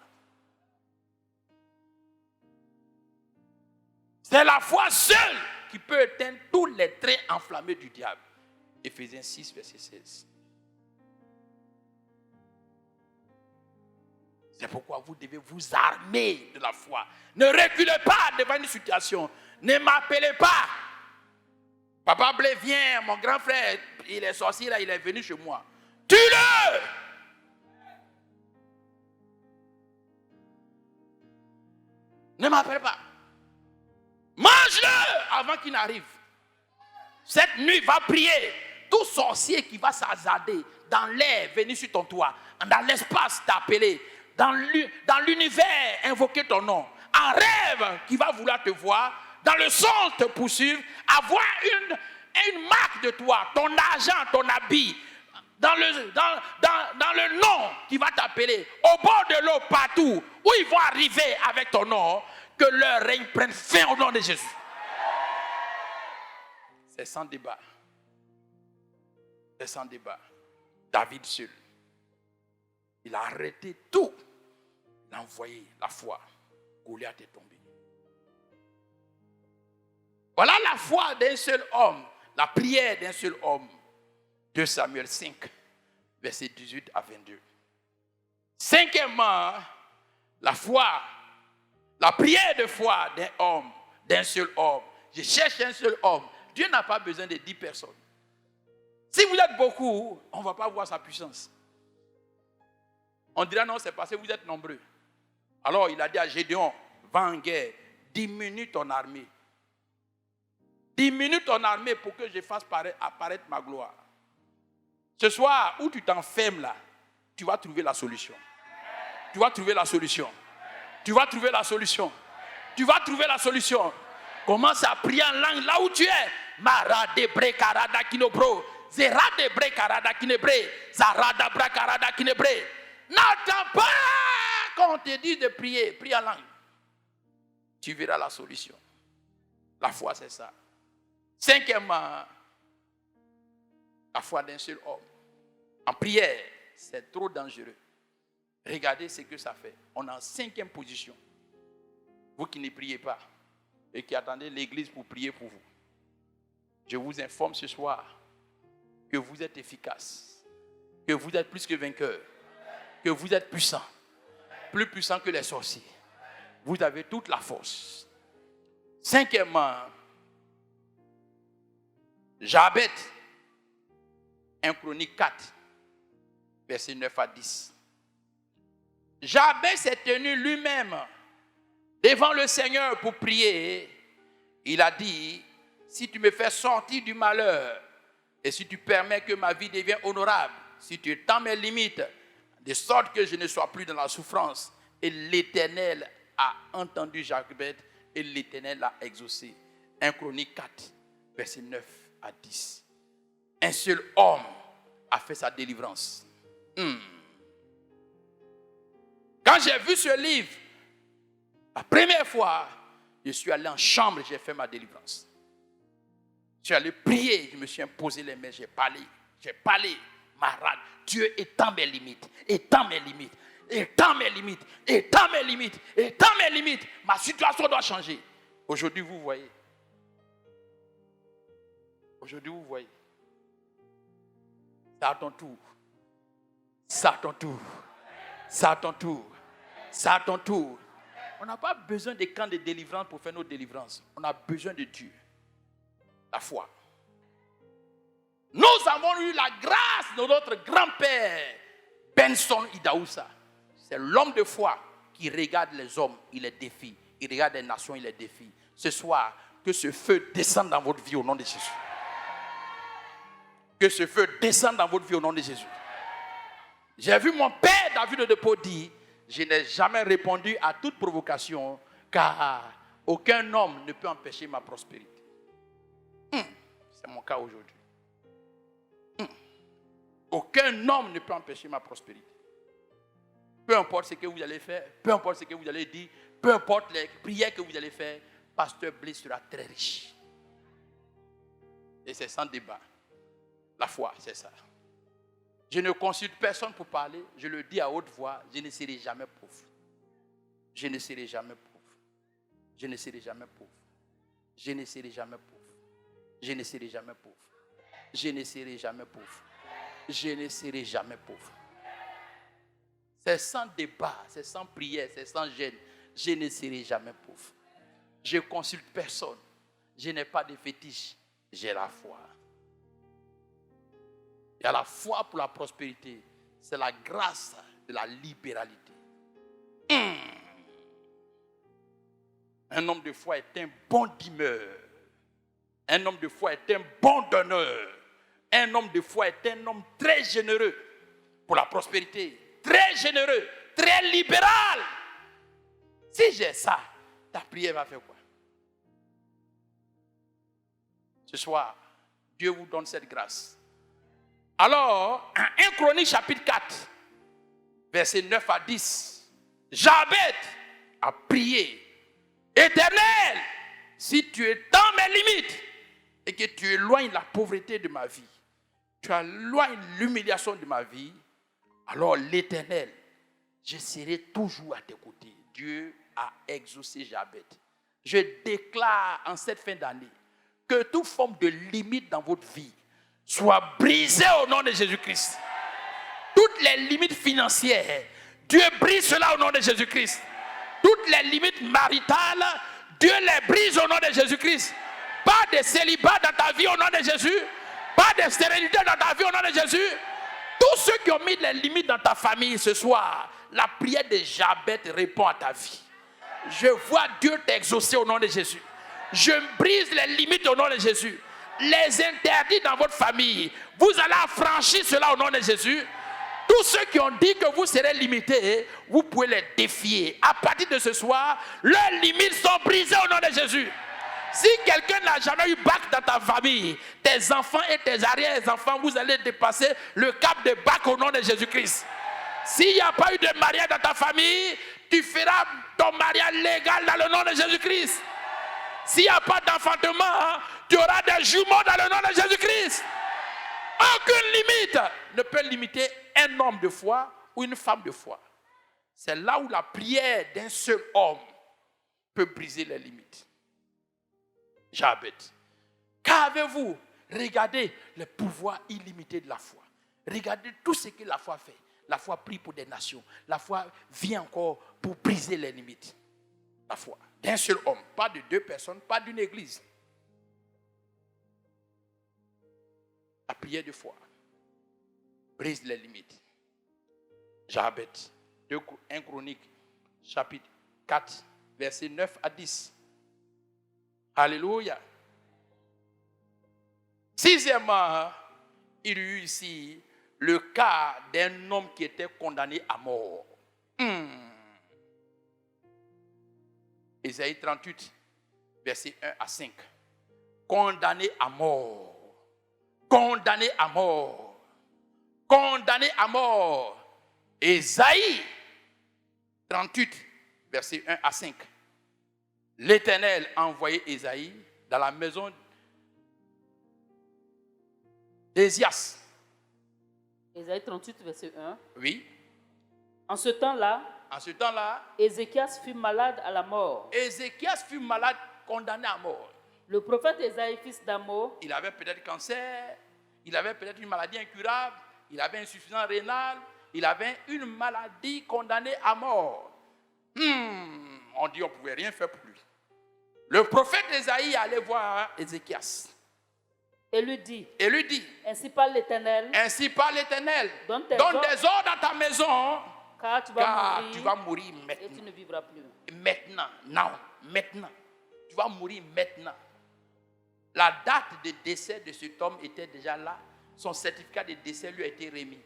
C'est la foi seule qui peut éteindre tous les traits enflammés du diable. Éphésiens 6, verset 16. C'est pourquoi vous devez vous armer de la foi. Ne reculez pas devant une situation. Ne m'appelez pas. Papa Blé, viens, mon grand frère, il est sorcier là, il est venu chez moi. Tue-le! Ne m'appelle pas. Mange-le avant qu'il n'arrive. Cette nuit, va prier. Tout sorcier qui va s'hasarder dans l'air, venir sur ton toit, dans l'espace t'appeler, dans l'univers, invoquer ton nom, en rêve qui va vouloir te voir, dans le son te poursuivre, avoir une marque de toi, ton argent, ton habit, dans le nom qui va t'appeler, au bord de l'eau, partout, où ils vont arriver avec ton nom, que leur règne prenne fin au nom de Jésus. C'est sans débat. C'est sans débat. David seul, il a arrêté tout. Il a envoyé la foi. Goliath est tombé. Voilà la foi d'un seul homme, la prière d'un seul homme. 2 Samuel 5, versets 18 à 22. Cinquièmement, la foi, la prière de foi d'un homme, d'un seul homme. Je cherche un seul homme. Dieu n'a pas besoin de 10 personnes. Si vous êtes beaucoup, on ne va pas voir sa puissance. On dira non, c'est parce que vous êtes nombreux. Alors il a dit à Gédéon, va en guerre, diminue ton armée. Diminue ton armée pour que je fasse apparaître ma gloire. Ce soir, où tu t'enfermes là, tu vas trouver la solution. Tu vas trouver la solution. Tu vas trouver la solution. Tu vas trouver la solution. Commence à prier en langue là où tu es. Marade brekarada kinobro. Zerade brekarada kinebre. Zarada brekarada kinebre. N'attends pas qu'on te dise de prier. Prie en langue. tu verras la solution. La foi, c'est ça. Cinquièmement, la foi d'un seul homme. En prière, c'est trop dangereux. Regardez ce que ça fait. On est en 5e position. Vous qui ne priez pas et qui attendez l'église pour prier pour vous. Je vous informe ce soir que vous êtes efficace, que vous êtes plus que vainqueur, que vous êtes puissant, plus puissant que les sorciers. Vous avez toute la force. Cinquièmement, Jabet, 1 Chronique 4, versets 9 à 10. Jabet s'est tenu lui-même devant le Seigneur pour prier. Il a dit, si tu me fais sortir du malheur et si tu permets que ma vie devienne honorable, si tu étends mes limites, de sorte que je ne sois plus dans la souffrance. Et l'Éternel a entendu Jabet et l'Éternel l'a exaucé. 1 Chronique 4, versets 9 à 10. Un seul homme a fait sa délivrance. Quand j'ai vu ce livre, la première fois, je suis allé en chambre et j'ai fait ma délivrance. Je suis allé prier, je me suis imposé les mains, j'ai parlé, marade. Dieu étend mes limites, étend mes limites, étend mes limites, étend mes limites, étend mes limites. Ma situation doit changer. Aujourd'hui, vous voyez. Aujourd'hui, vous voyez. C'est à ton tour. C'est à ton tour. C'est à ton tour. C'est à ton tour. On n'a pas besoin de camps de délivrance pour faire nos délivrances. On a besoin de Dieu. La foi. Nous avons eu la grâce de notre grand-père, Benson Idaoussa. C'est l'homme de foi qui regarde les hommes, il les défie. Il regarde les nations, il les défie. Ce soir, que ce feu descende dans votre vie au nom de Jésus. Que ce feu descende dans votre vie au nom de Jésus. J'ai vu mon père David Oyedepo dire, je n'ai jamais répondu à toute provocation, car aucun homme ne peut empêcher ma prospérité. C'est mon cas aujourd'hui. Aucun homme ne peut empêcher ma prospérité. Peu importe ce que vous allez faire, peu importe ce que vous allez dire, peu importe les prières que vous allez faire, Pasteur Blaise sera très riche. Et c'est sans débat. La foi, c'est ça. Je ne consulte personne pour parler, je le dis à haute voix, je ne serai jamais pauvre. Je ne serai jamais pauvre. Je ne serai jamais pauvre. Je ne serai jamais pauvre. Je ne serai jamais pauvre. Je ne serai jamais pauvre. Je ne serai jamais pauvre. C'est sans débat, c'est sans prière, c'est sans gêne. Je ne serai jamais pauvre. Je ne consulte personne. Je n'ai pas de fétiche. J'ai la foi. Il y a la foi pour la prospérité. C'est la grâce de la libéralité. Un homme de foi est un bon d'humeur. Un homme de foi est un bon donneur. Un homme de foi est un homme très généreux pour la prospérité. Très généreux, très libéral. Si j'ai ça, ta prière va faire quoi? Ce soir, Dieu vous donne cette grâce. Alors, 1 Chronique chapitre 4, versets 9 à 10, Jabet a prié. Éternel, si tu étends mes limites et que tu éloignes la pauvreté de ma vie, tu éloignes l'humiliation de ma vie, alors l'Éternel, je serai toujours à tes côtés. Dieu a exaucé Jabet. Je déclare en cette fin d'année que toute forme de limite dans votre vie soit brisée au nom de Jésus-Christ. Toutes les limites financières, Dieu brise cela au nom de Jésus-Christ. Toutes les limites maritales, Dieu les brise au nom de Jésus-Christ. Pas de célibat dans ta vie au nom de Jésus. Pas de stérilité dans ta vie au nom de Jésus. Tous ceux qui ont mis les limites dans ta famille ce soir, la prière de Jabet répond à ta vie. Je vois Dieu t'exaucer au nom de Jésus. Je brise les limites au nom de Jésus. Les interdits dans votre famille, vous allez affranchir cela au nom de Jésus. Tous ceux qui ont dit que vous serez limités, vous pouvez les défier. À partir de ce soir, leurs limites sont brisées au nom de Jésus. Si quelqu'un n'a jamais eu bac dans ta famille, tes enfants et tes arrière-enfants, vous allez dépasser le cap de bac au nom de Jésus-Christ. S'il n'y a pas eu de mariage dans ta famille, tu feras ton mariage légal dans le nom de Jésus-Christ. S'il n'y a pas d'enfantement, tu auras des jumeaux dans le nom de Jésus-Christ. Aucune limite ne peut limiter un homme de foi ou une femme de foi. C'est là où la prière d'un seul homme peut briser les limites. Jabez. Qu'avez-vous? Regardez le pouvoir illimité de la foi. Regardez tout ce que la foi fait. La foi prie pour des nations. La foi vient encore pour briser les limites. La foi d'un seul homme, pas de deux personnes, pas d'une église. La prière de foi brise les limites. Jabez. 1 Chronique, chapitre 4, versets 9 à 10. Alléluia. Sixièmement, il y eut ici le cas d'un homme qui était condamné à mort. Ésaïe 38, versets 1 à 5. Condamné à mort. Condamné à mort. Condamné à mort. Ésaïe 38, versets 1 à 5. L'Éternel a envoyé Ésaïe dans la maison d'Ésias. Ésaïe 38, verset 1. Oui. En ce temps-là, Ézéchias fut malade à la mort. Ézéchias fut malade, condamné à mort. Le prophète Ésaïe, fils d'Amo, il avait peut-être cancer, il avait peut-être une maladie incurable, il avait insuffisance rénale, il avait une maladie condamnée à mort. On dit on ne pouvait rien faire pour lui. Le prophète Ésaïe allait voir Ézéchias. Et lui dit, ainsi parle l'Éternel, donne des ordres à ta maison, car tu vas mourir maintenant. Et tu ne vivras plus. Maintenant. Tu vas mourir maintenant. La date de décès de cet homme était déjà là. Son certificat de décès lui a été remis.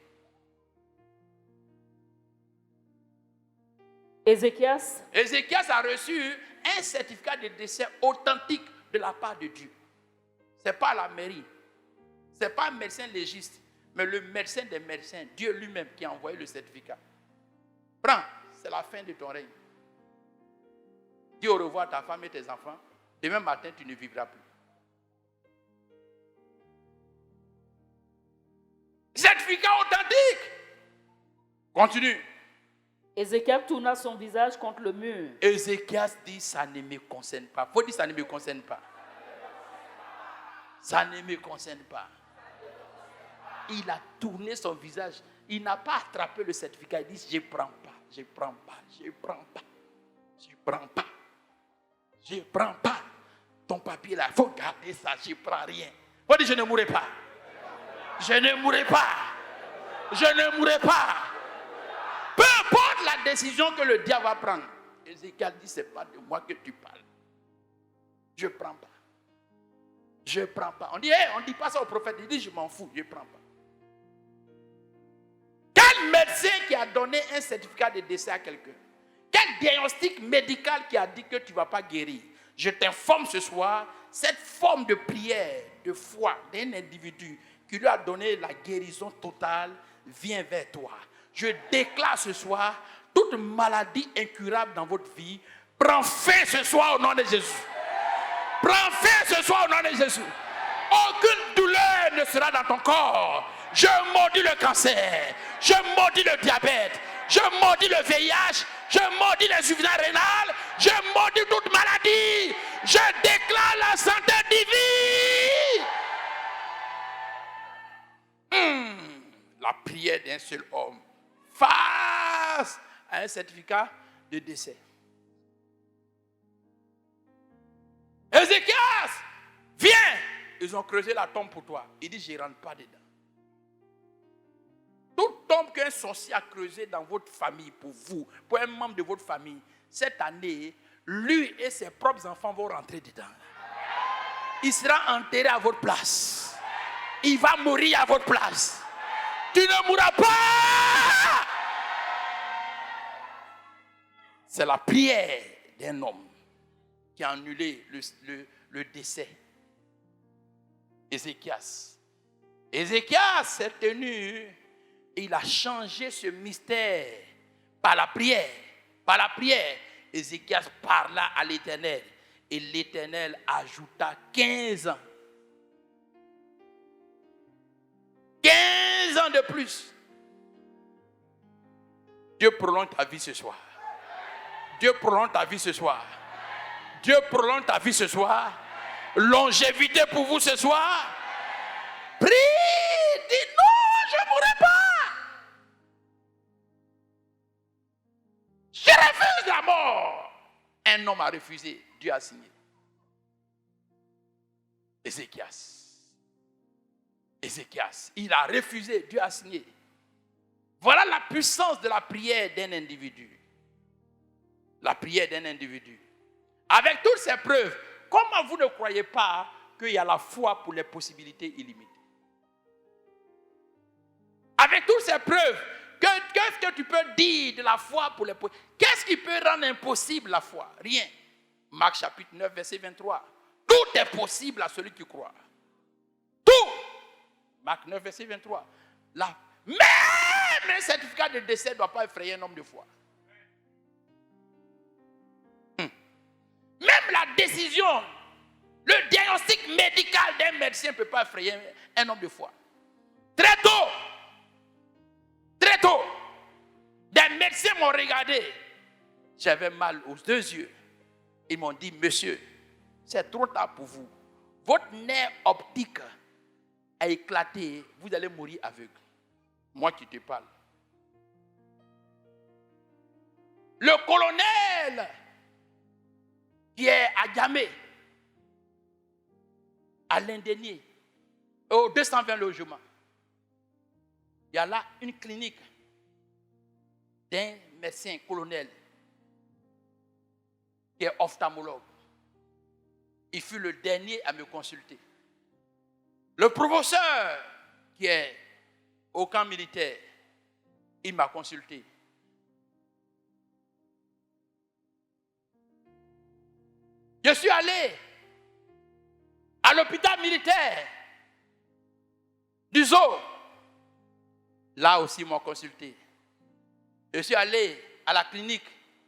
Ézéchias a reçu un certificat de décès authentique de la part de Dieu. Ce n'est pas la mairie. Ce n'est pas un médecin légiste, mais le médecin des médecins, Dieu lui-même qui a envoyé le certificat. Prends, c'est la fin de ton règne. Dis au revoir à ta femme et tes enfants. Demain matin, tu ne vivras plus. Certificat authentique. Continue. Ézéchias tourna son visage contre le mur. Ézéchias dit, ça ne me concerne pas. Il faut dire, ça ne me concerne pas. Ça ne me concerne pas. Il a tourné son visage. Il n'a pas attrapé le certificat. Il dit, je ne prends pas. Je ne prends pas. Ton papier là, il faut garder ça. Je ne prends rien. Il faut dire, je ne mourrai pas. Je ne mourrai pas. Peu importe la décision que le diable va prendre. Ézéchias dit, ce n'est pas de moi que tu parles. Je ne prends pas. On dit, on ne dit pas ça au prophète. Il dit, je m'en fous, je ne prends pas. Quel médecin qui a donné un certificat de décès à quelqu'un? Quel diagnostic médical qui a dit que tu ne vas pas guérir? Je t'informe ce soir, cette forme de prière, de foi d'un individu qui lui a donné la guérison totale vient vers toi. Je déclare ce soir, toute maladie incurable dans votre vie, prends fin ce soir au nom de Jésus. Prends fin ce soir au nom de Jésus. Aucune douleur ne sera dans ton corps. Je maudis le cancer. Je maudis le diabète. Je maudis le VIH. Je maudis l'insuffisance rénale. Je maudis toute maladie. Je déclare la santé divine. La prière d'un seul homme face à un certificat de décès. Ézéchias, viens. Ils ont creusé la tombe pour toi. Il dit, je ne rentre pas dedans. Toute tombe qu'un sorcier a creusé dans votre famille pour vous, pour un membre de votre famille, cette année, lui et ses propres enfants vont rentrer dedans. Il sera enterré à votre place. Il va mourir à votre place. Tu ne mourras pas. C'est la prière d'un homme qui a annulé le décès. Ézéchias s'est tenu et il a changé ce mystère par la prière, Par la prière, Ézéchias parla à l'Éternel et l'Éternel ajouta 15 ans. 15 ans de plus. Dieu prolonge ta vie ce soir. Dieu prolonge ta vie ce soir. Dieu prolonge ta vie ce soir. Longévité pour vous ce soir. Prie, dis non, je ne mourrai pas. Je refuse la mort. Un homme a refusé, Dieu a signé. Ézéchias, il a refusé, Dieu a signé. Voilà la puissance de la prière d'un individu. La prière d'un individu. Avec toutes ces preuves, comment vous ne croyez pas qu'il y a la foi pour les possibilités illimitées? Avec toutes ces preuves, qu'est-ce que tu peux dire de la foi pour les possibilités? Qu'est-ce qui peut rendre impossible la foi? Rien. Marc chapitre 9, verset 23. Tout est possible à celui qui croit. Tout. Marc 9, verset 23. Là, même un certificat de décès ne doit pas effrayer un homme de foi. Même la décision, le diagnostic médical d'un médecin ne peut pas effrayer un homme de foi. Très tôt, des médecins m'ont regardé. J'avais mal aux 2 yeux. Ils m'ont dit, monsieur, c'est trop tard pour vous. Votre nerf optique a éclaté. Vous allez mourir aveugle. Moi qui te parle. Le colonel qui est à Djamé, à l'Indénié, au 220 logements. Il y a là une clinique d'un médecin colonel qui est ophtalmologue. Il fut le dernier à me consulter. Le professeur qui est au camp militaire, il m'a consulté. Je suis allé à l'hôpital militaire du Zoo. Là aussi, ils m'ont consulté. Je suis allé à la clinique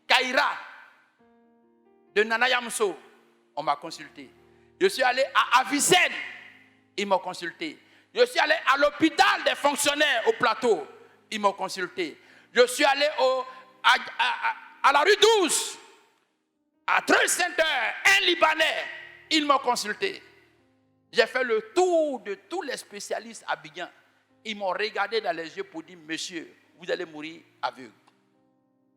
Kaira de Nana Yamso. On m'a consulté. Je suis allé à Avicenne. Ils m'ont consulté. Je suis allé à l'hôpital des fonctionnaires au plateau. Ils m'ont consulté. Je suis allé à la rue 12. À Trade Center, un Libanais, ils m'ont consulté. J'ai fait le tour de tous les spécialistes à Abidjan. Ils m'ont regardé dans les yeux pour dire, monsieur, vous allez mourir aveugle.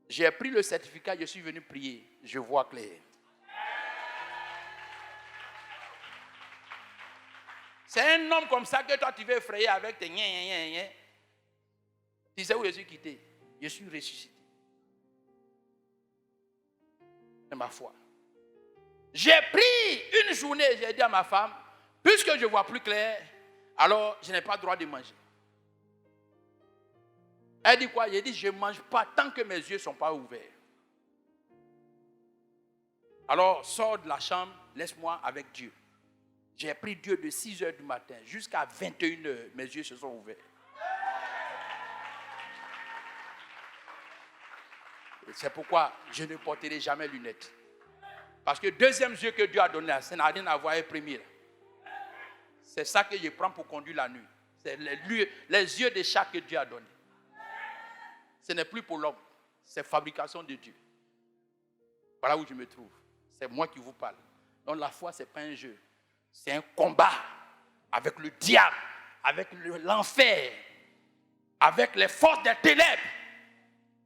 J'ai pris le certificat, je suis venu prier. Je vois clair. C'est un homme comme ça que toi tu veux effrayer avec tes gna. Tu sais où je suis quitté? Je suis ressuscité. C'est ma foi. J'ai pris une journée, j'ai dit à ma femme, puisque je ne vois plus clair, alors je n'ai pas le droit de manger. Elle dit quoi? J'ai dit, je ne mange pas tant que mes yeux ne sont pas ouverts. Alors, sors de la chambre, laisse-moi avec Dieu. J'ai pris Dieu de 6h du matin jusqu'à 21h, mes yeux se sont ouverts. C'est pourquoi je ne porterai jamais lunettes. Parce que le deuxième yeux que Dieu a donné, ça n'a rien à voir avec le premier. C'est ça que je prends pour conduire la nuit. C'est les yeux de chaque que Dieu a donné. Ce n'est plus pour l'homme. C'est fabrication de Dieu. Voilà où je me trouve. C'est moi qui vous parle. Donc la foi, ce n'est pas un jeu. C'est un combat avec le diable, avec l'enfer, avec les forces des ténèbres.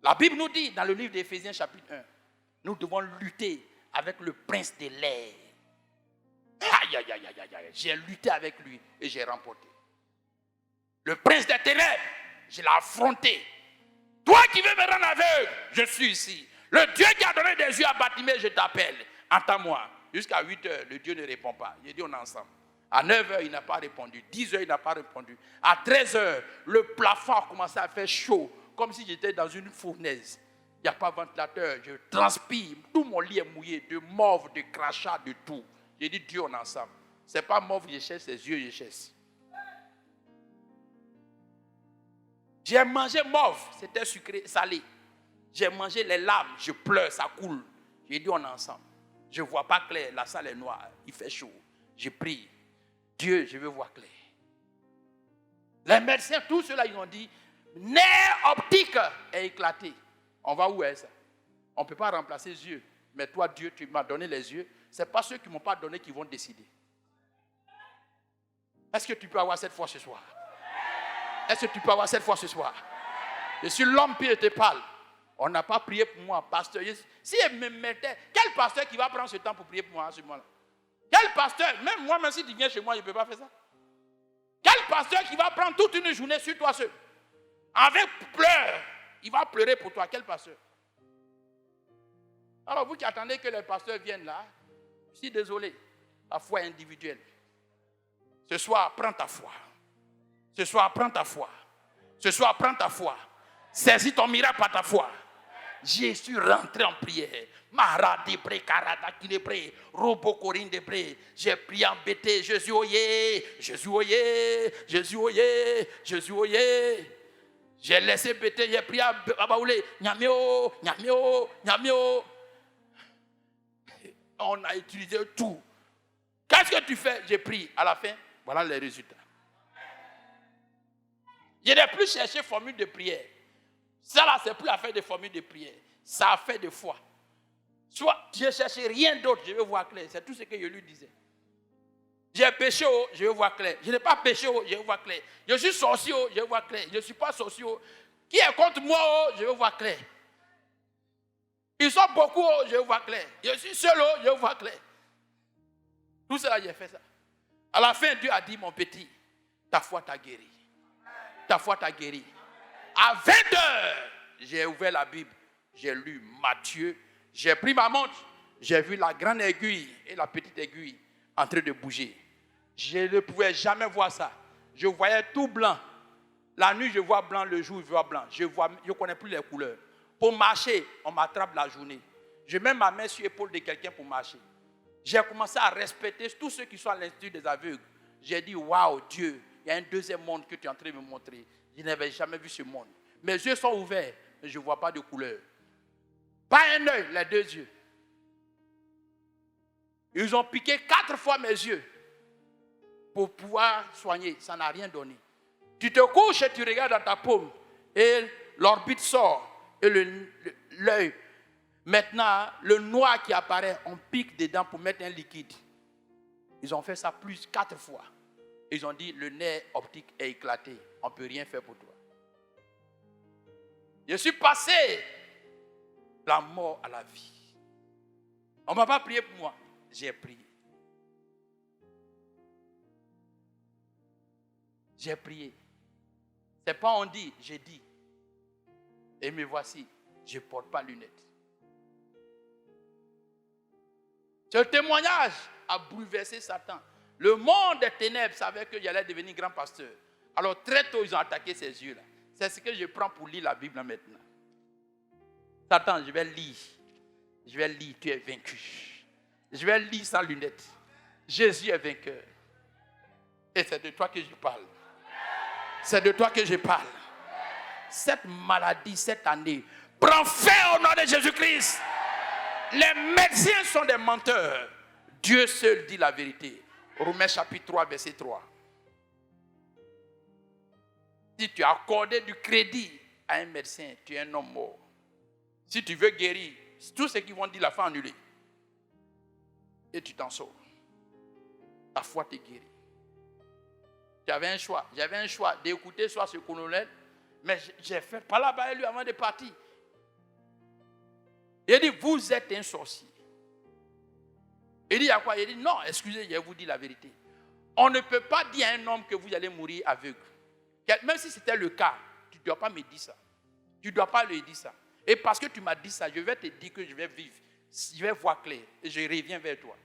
La Bible nous dit dans le livre d'Éphésiens chapitre 1, nous devons lutter avec le prince de l'air. Aïe. J'ai lutté avec lui et j'ai remporté. Le prince des ténèbres, je l'ai affronté. Toi qui veux me rendre aveugle, je suis ici. Le Dieu qui a donné des yeux à Bartimée, je t'appelle. Entends-moi. Jusqu'à 8h, le Dieu ne répond pas. J'ai dit on est ensemble. À 9h, il n'a pas répondu. 10h, il n'a pas répondu. À 13h, le plafond a commencé à faire chaud, comme si j'étais dans une fournaise. Il n'y a pas de ventilateur, je transpire. Tout mon lit est mouillé, de mauve, de crachat, de tout. J'ai dit Dieu, on est ensemble. Ce n'est pas mauve, je cherche, c'est yeux, je cherche. J'ai mangé mauve, c'était sucré, salé. J'ai mangé les larmes, je pleure, ça coule. J'ai dit, on est ensemble. Je ne vois pas clair, la salle est noire, il fait chaud. Je prie. Dieu, je veux voir clair. Les médecins, tous ceux-là, ils ont dit, nerf optique est éclaté. On va où est ça? On ne peut pas remplacer les yeux. Mais toi, Dieu, tu m'as donné les yeux. Ce n'est pas ceux qui ne m'ont pas donné qui vont décider. Est-ce que tu peux avoir cette foi ce soir? Est-ce que tu peux avoir cette foi ce soir? Je suis l'homme qui te parle. On n'a pas prié pour moi, pasteur. Si elle me mettait, quel pasteur qui va prendre ce temps pour prier pour moi à ce moment-là? Quel pasteur, même moi, même si tu viens chez moi, il ne peut pas faire ça. Quel pasteur qui va prendre toute une journée sur toi seul? Avec pleurs, il va pleurer pour toi. Quel pasteur? Alors vous qui attendez que les pasteurs viennent là, je suis désolé, la foi est individuelle. Ce soir, prends ta foi. Ce soir, prends ta foi. Ce soir, prends ta foi. Saisis ton miracle par ta foi. Je suis rentré en prière. Mara debré, karada kinebré, robo corine debré. J'ai prié embêté. Jésus oyé, Jésus oyé, Jésus oyé, Jésus oyé. J'ai laissé bêter, j'ai prié à Baoulé. Nyamio, nyamio, nyamio. On a utilisé tout. Qu'est-ce que tu fais? J'ai pris. À la fin, voilà les résultats. Je n'ai plus cherché formule de prière. Ça là, c'est plus affaire de formule de prière. Ça a fait de foi. Soit je ne cherchais rien d'autre, je veux voir clair. C'est tout ce que je lui disais. J'ai péché, je veux voir clair. Je n'ai pas péché, je veux voir clair. Je suis sorcier, je veux voir clair. Je ne suis pas sorcier. Qui est contre moi, je veux voir clair. Ils sont beaucoup, je veux voir clair. Je suis seul, je veux voir clair. Tout cela, j'ai fait ça. À la fin, Dieu a dit, mon petit, ta foi t'a guéri. Ta foi t'a guéri. À 20h, j'ai ouvert la Bible. J'ai lu Matthieu. J'ai pris ma montre. J'ai vu la grande aiguille et la petite aiguille en train de bouger. Je ne pouvais jamais voir ça. Je voyais tout blanc. La nuit, je vois blanc. Le jour, je vois blanc. Je ne connais plus les couleurs. Pour marcher, on m'attrape la journée. Je mets ma main sur l'épaule de quelqu'un pour marcher. J'ai commencé à respecter tous ceux qui sont à l'Institut des aveugles. J'ai dit, waouh, Dieu, il y a un deuxième monde que tu es en train de me montrer. Je n'avais jamais vu ce monde. Mes yeux sont ouverts, mais je ne vois pas de couleur. Pas un œil, les deux yeux. Ils ont piqué 4 fois mes yeux pour pouvoir soigner. Ça n'a rien donné. Tu te couches et tu regardes dans ta paume et l'orbite sort et l'œil. Maintenant, le noir qui apparaît, on pique dedans pour mettre un liquide. Ils ont fait ça 4 fois. Ils ont dit, le nerf optique est éclaté. On ne peut rien faire pour toi. Je suis passé de la mort à la vie. On ne m'a pas prié pour moi. J'ai prié. J'ai prié. Ce n'est pas on dit, j'ai dit. Et me voici, je ne porte pas lunettes. Ce témoignage a bouleversé Satan. Le monde des ténèbres savait qu'il allait devenir grand pasteur. Alors très tôt, ils ont attaqué ses yeux-là. C'est ce que je prends pour lire la Bible maintenant. Satan, je vais lire. Je vais lire, tu es vaincu. Je vais lire sans lunettes. Jésus est vainqueur. Et c'est de toi que je parle. C'est de toi que je parle. Cette maladie, cette année, prends fin au nom de Jésus-Christ. Les médecins sont des menteurs. Dieu seul dit la vérité. Romains chapitre 3, verset 3. Si tu as accordé du crédit à un médecin, tu es un homme mort. Si tu veux guérir, tout ce qu'ils vont dire, la foi annulée. Et tu t'en sors. Ta foi te guérit. J'avais un choix d'écouter soit ce colonel, mais j'ai fait pas là-bas lui avant de partir. Il dit, vous êtes un sorcier. Il dit, il y a quoi? Il dit, non, excusez, je vous dis la vérité. On ne peut pas dire à un homme que vous allez mourir aveugle. Même si c'était le cas, tu ne dois pas me dire ça. Tu ne dois pas lui dire ça. Et parce que tu m'as dit ça, je vais te dire que je vais vivre. Je vais voir clair et je reviens vers toi.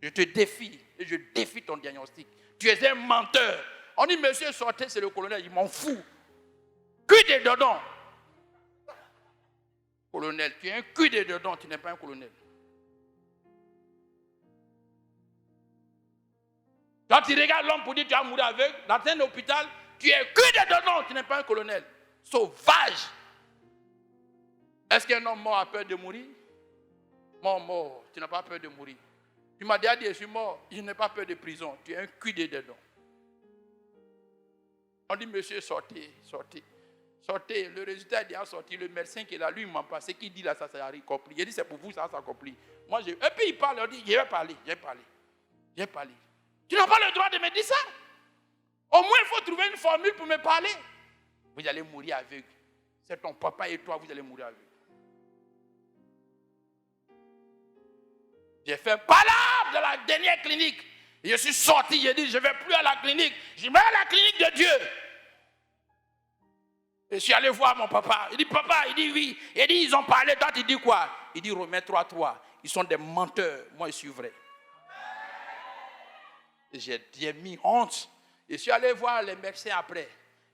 Je te défie et je défie ton diagnostic. Tu es un menteur. On dit, monsieur, sortez, c'est le colonel, il m'en fout. Cul de dedans. Colonel, tu es un cul de dedans, tu n'es pas un colonel. Quand tu regardes l'homme pour dire tu vas mourir aveugle, dans un hôpital, tu es cul de dedans, tu n'es pas un colonel. Sauvage. Est-ce qu'un homme mort a peur de mourir? Mort, tu n'as pas peur de mourir. Tu m'as déjà dit, je suis mort, je n'ai pas peur de prison. Tu es un cul de dedans. On dit, monsieur, sortez. Sortez. Le résultat est déjà sorti. Le médecin qui est là, lui, il m'a pas. Ce qu'il dit là, ça a compris. Il dit, c'est pour vous, ça a compris. Et puis il parle, on dit, je vais parler. Tu n'as pas le droit de me dire ça. Au moins, il faut trouver une formule pour me parler. Vous allez mourir aveugle. C'est ton papa et toi, vous allez mourir aveugle. J'ai fait palabre dans la dernière clinique. Et je suis sorti, j'ai dit, je ne vais plus à la clinique. Je vais à la clinique de Dieu. Et je suis allé voir mon papa. Il dit, papa, il dit oui. Il dit, ils ont parlé, toi tu dis quoi? Il dit, Romains 3:3. Ils sont des menteurs. Moi, je suis vrai. Et j'ai mis honte. Et je suis allé voir les médecins après.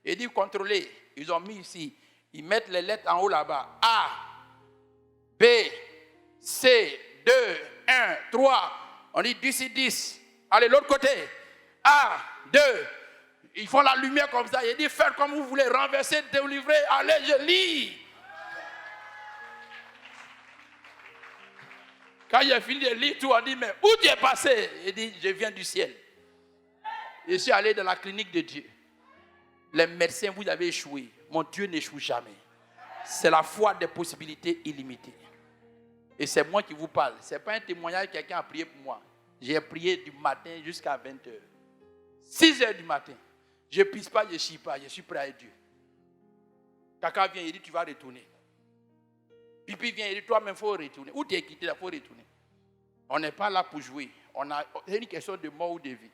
Il dit, contrôlez. Ils ont mis ici. Ils mettent les lettres en haut là-bas. A, B, C, 2, 1, 3. On dit 10 et 10. Allez, l'autre côté. A, 2. Ils font la lumière comme ça. Il dit, faites comme vous voulez. Renverser, délivrer. Allez, je lis. Quand j'ai fini de lire tout, on dit, mais où tu es passé? Il dit, je viens du ciel. Je suis allé dans la clinique de Dieu. Les médecins, vous avez échoué. Mon Dieu n'échoue jamais. C'est la foi des possibilités illimitées. Et c'est moi qui vous parle. Ce n'est pas un témoignage, quelqu'un a prié pour moi. J'ai prié du matin jusqu'à 20h. 6h du matin. Je ne pisse pas, je ne chie pas. Je suis prêt à Dieu. Quelqu'un vient, il dit, tu vas retourner. Pipi vient, il dit, toi-même, il faut retourner. Où tu es quitté, il faut retourner. On n'est pas là pour jouer. C'est une question de mort ou de vie.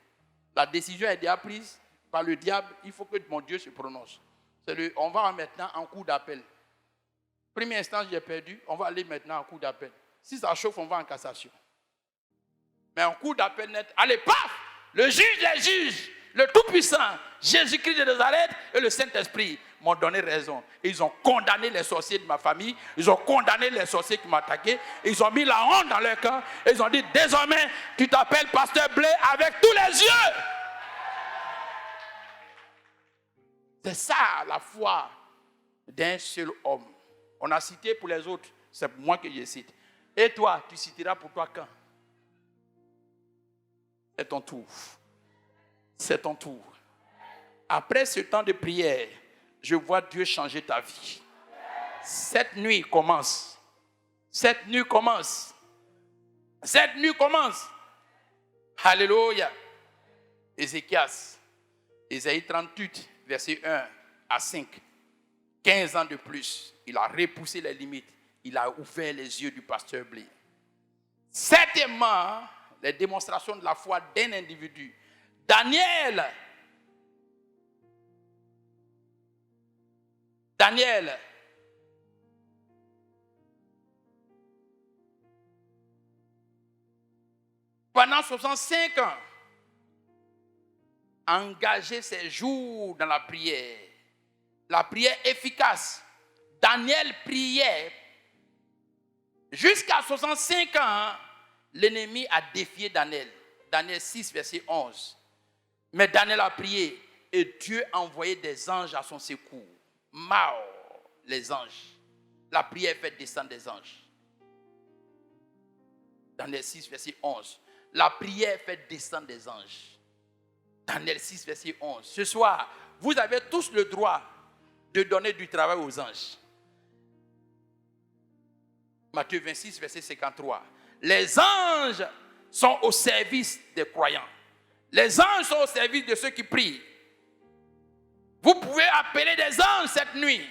La décision est déjà prise par le diable. Il faut que mon Dieu se prononce. On va maintenant en cours d'appel. Premier instant, j'ai perdu. On va aller maintenant en cours d'appel. Si ça chauffe, on va en cassation. Mais en cours d'appel net, allez, paf! Le juge des juges, le Tout-Puissant, Jésus-Christ de Nazareth et le Saint-Esprit m'ont donné raison. Ils ont condamné les sorciers de ma famille. Ils ont condamné les sorciers qui m'ont attaqué. Ils ont mis la honte dans leur cœur. Ils ont dit, désormais, tu t'appelles Pasteur Blé avec tous les yeux. C'est ça la foi d'un seul homme. On a cité pour les autres, c'est pour moi que je cite. Et toi, tu citeras pour toi quand? C'est ton tour. C'est ton tour. Après ce temps de prière, je vois Dieu changer ta vie. Cette nuit commence. Cette nuit commence. Cette nuit commence. Alléluia. Ésaïe 38, verset 1 à 5. 15 ans de plus, il a repoussé les limites. Il a ouvert les yeux du pasteur Blé. Septièmement, les démonstrations de la foi d'un individu. Daniel, pendant 65 ans, a engagé ses jours dans la prière. La prière efficace. Daniel priait. Jusqu'à 65 ans, l'ennemi a défié Daniel. Daniel 6, verset 11. Mais Daniel a prié et Dieu a envoyé des anges à son secours. Mao, les anges. La prière fait descendre des anges. Daniel 6, verset 11. La prière fait descendre des anges. Daniel 6, verset 11. Ce soir, vous avez tous le droit de donner du travail aux anges. Matthieu 26, verset 53. Les anges sont au service des croyants. Les anges sont au service de ceux qui prient. Vous pouvez appeler des anges cette nuit.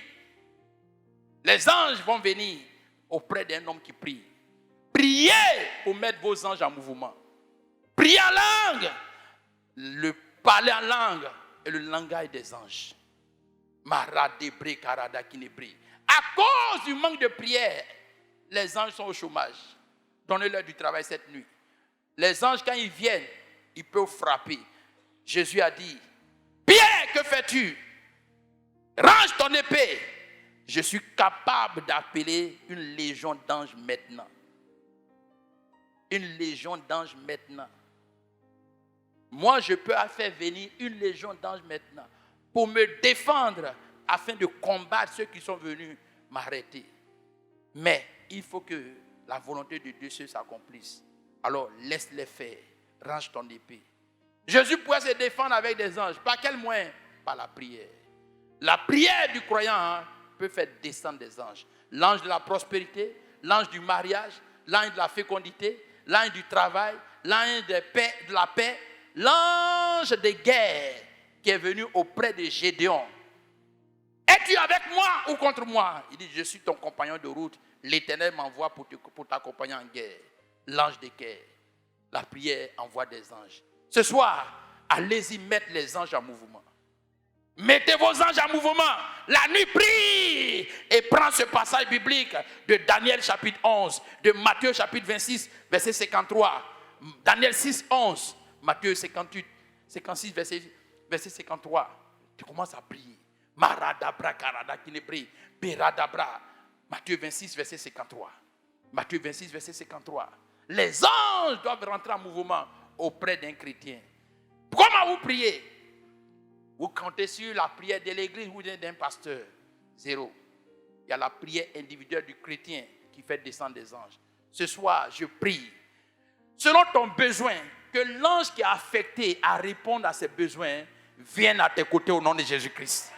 Les anges vont venir auprès d'un homme qui prie. Priez pour mettre vos anges en mouvement. Priez en langue. Le parler en langue est le langage des anges. Maradebré, karadakinebré. À cause du manque de prière, les anges sont au chômage. Donnez-leur du travail cette nuit. Les anges, quand ils viennent, ils peuvent frapper. Jésus a dit, Pierre, que fais-tu? Range ton épée. Je suis capable d'appeler une légion d'anges maintenant. Une légion d'anges maintenant. Moi, je peux faire venir une légion d'anges maintenant pour me défendre afin de combattre ceux qui sont venus m'arrêter. Mais il faut que la volonté de Dieu s'accomplisse. Alors laisse-les faire. Range ton épée. Jésus pouvait se défendre avec des anges. Par quel moyen? Par la prière. La prière du croyant peut faire descendre des anges. L'ange de la prospérité, l'ange du mariage, l'ange de la fécondité, l'ange du travail, l'ange de la paix, l'ange des guerres qui est venu auprès de Gédéon. Es-tu avec moi ou contre moi? Il dit, je suis ton compagnon de route. L'Éternel m'envoie pour t'accompagner en guerre. L'ange des guerres. La prière envoie des anges. Ce soir, allez-y mettre les anges en mouvement. Mettez vos anges en mouvement. La nuit, prie et prends ce passage biblique de Daniel chapitre 11, de Matthieu chapitre 26, verset 53, Daniel 6, 11, Matthieu 58, 56, verset 53. Tu commences à prier. Maradabra, karada, qui ne prie. Beradabra. Matthieu 26, verset 53. Matthieu 26, verset 53. Les anges doivent rentrer en mouvement auprès d'un chrétien. Comment vous priez? Vous comptez sur la prière de l'église ou d'un pasteur? Zéro. Il y a la prière individuelle du chrétien qui fait descendre des anges. Ce soir, je prie. Selon ton besoin, que l'ange qui est affecté à répondre à ses besoins vienne à tes côtés au nom de Jésus-Christ.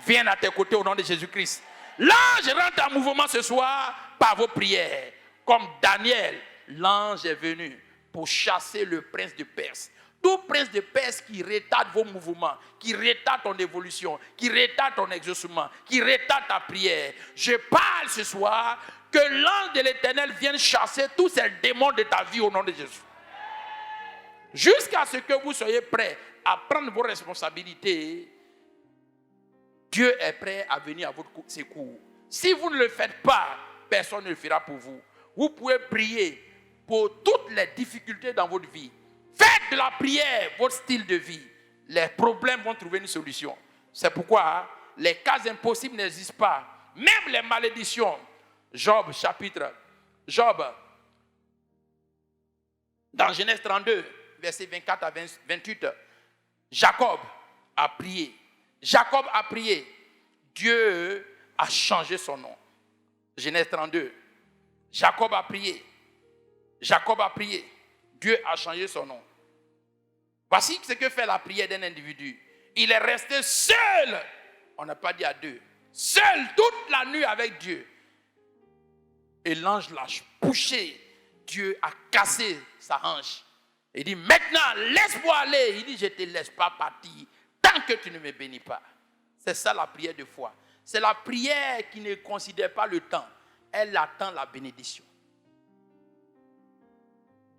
Vienne à tes côtés au nom de Jésus-Christ. L'ange rentre en mouvement ce soir par vos prières. Comme Daniel, l'ange est venu pour chasser le prince de Perse. Tout prince de Perse qui retarde vos mouvements, qui retarde ton évolution, qui retarde ton exaucement, qui retarde ta prière. Je parle ce soir que l'ange de l'Éternel vienne chasser tous ces démons de ta vie au nom de Jésus. Jusqu'à ce que vous soyez prêts à prendre vos responsabilités, Dieu est prêt à venir à votre secours. Si vous ne le faites pas, personne ne le fera pour vous. Vous pouvez prier pour toutes les difficultés dans votre vie. Faites de la prière votre style de vie. Les problèmes vont trouver une solution. C'est pourquoi les cas impossibles n'existent pas. Même les malédictions. Job, dans Genèse 32, versets 24 à 28, Jacob a prié. Jacob a prié. Dieu a changé son nom. Genèse 32. Jacob a prié. Jacob a prié. Dieu a changé son nom. Voici ce que fait la prière d'un individu. Il est resté seul. On n'a pas dit à deux. Seul toute la nuit avec Dieu. Et l'ange l'a poussé. Dieu a cassé sa hanche. Il dit, maintenant, laisse-moi aller. Il dit, je ne te laisse pas partir tant que tu ne me bénis pas. C'est ça la prière de foi. C'est la prière qui ne considère pas le temps. Elle attend la bénédiction.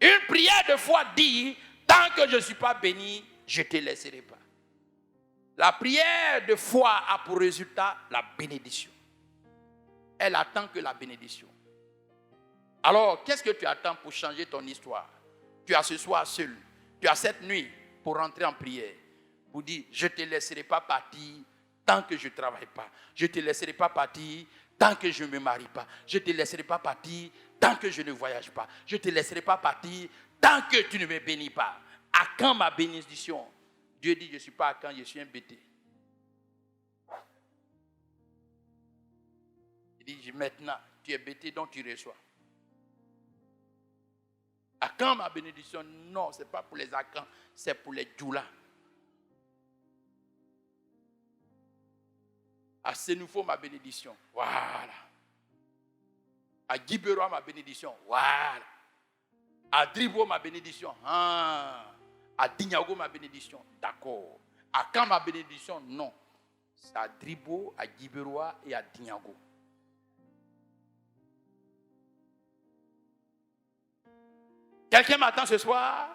Une prière de foi dit, tant que je ne suis pas béni, je ne te laisserai pas. La prière de foi a pour résultat la bénédiction. Elle attend que la bénédiction. Alors, qu'est-ce que tu attends pour changer ton histoire? Tu as ce soir seul. Tu as cette nuit pour rentrer en prière. Pour dire, je ne te laisserai pas partir tant que je ne travaille pas. Je ne te laisserai pas partir tant que je ne me marie pas. Je ne te laisserai pas partir tant que je ne voyage pas. Je ne te laisserai pas partir tant que tu ne me bénis pas. À quand ma bénédiction? Dieu dit, je ne suis pas à quand, je suis embêté. Il dit, maintenant, tu es bêté, donc tu reçois. À quand ma bénédiction? Non, ce n'est pas pour les Akans, c'est pour les Djoula. À Sénoufo, ma bénédiction. Voilà. À Guibero, ma bénédiction. Voilà. À Dribo, ma bénédiction. Ah. À Dignago, ma bénédiction. D'accord. À quand ma bénédiction? Non. C'est à Dribo, à Guibero et à Dignago. Quelqu'un m'attend ce soir?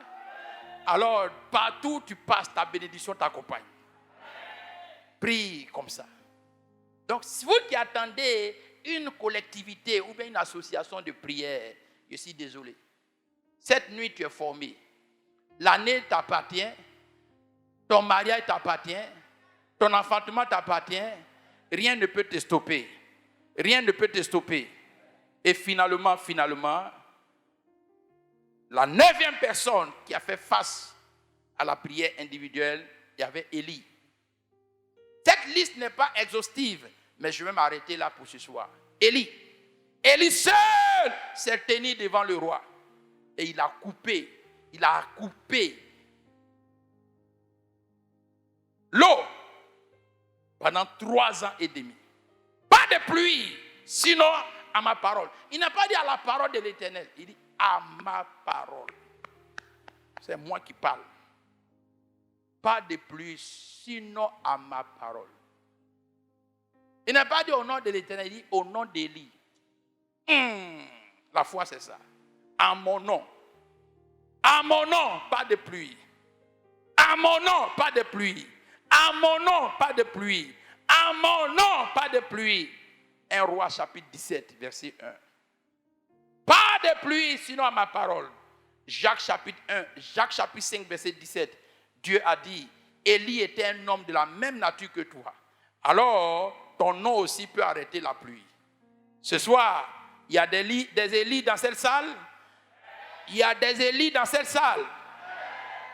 Alors, partout où tu passes, ta bénédiction t'accompagne. Prie comme ça. Donc, si vous qui attendez une collectivité ou bien une association de prière, je suis désolé. Cette nuit, tu es formé. L'année t'appartient. Ton mariage t'appartient. Ton enfantement t'appartient. Rien ne peut te stopper. Rien ne peut te stopper. Et finalement, la 9e personne qui a fait face à la prière individuelle, il y avait Élie. Cette liste n'est pas exhaustive, mais je vais m'arrêter là pour ce soir. Élie. Élie seul s'est tenu devant le roi. Et il a coupé l'eau pendant 3 ans et demi. Pas de pluie, sinon à ma parole. Il n'a pas dit à la parole de l'Éternel, il dit à ma parole. C'est moi qui parle. Pas de pluie, sinon à ma parole. Il n'a pas dit au nom de l'Éternel, il dit au nom d'Élie. La foi, c'est ça. À mon nom. À mon nom, pas de pluie. À mon nom, pas de pluie. À mon nom, pas de pluie. À mon nom, pas de pluie. 1 Roi chapitre 17, verset 1. Pas de pluie, sinon à ma parole. Jacques chapitre 5, verset 17. Dieu a dit, Élie était un homme de la même nature que toi. Alors, ton nom aussi peut arrêter la pluie. Ce soir, il y a des Élie dans cette salle. Il y a des Élie dans cette salle.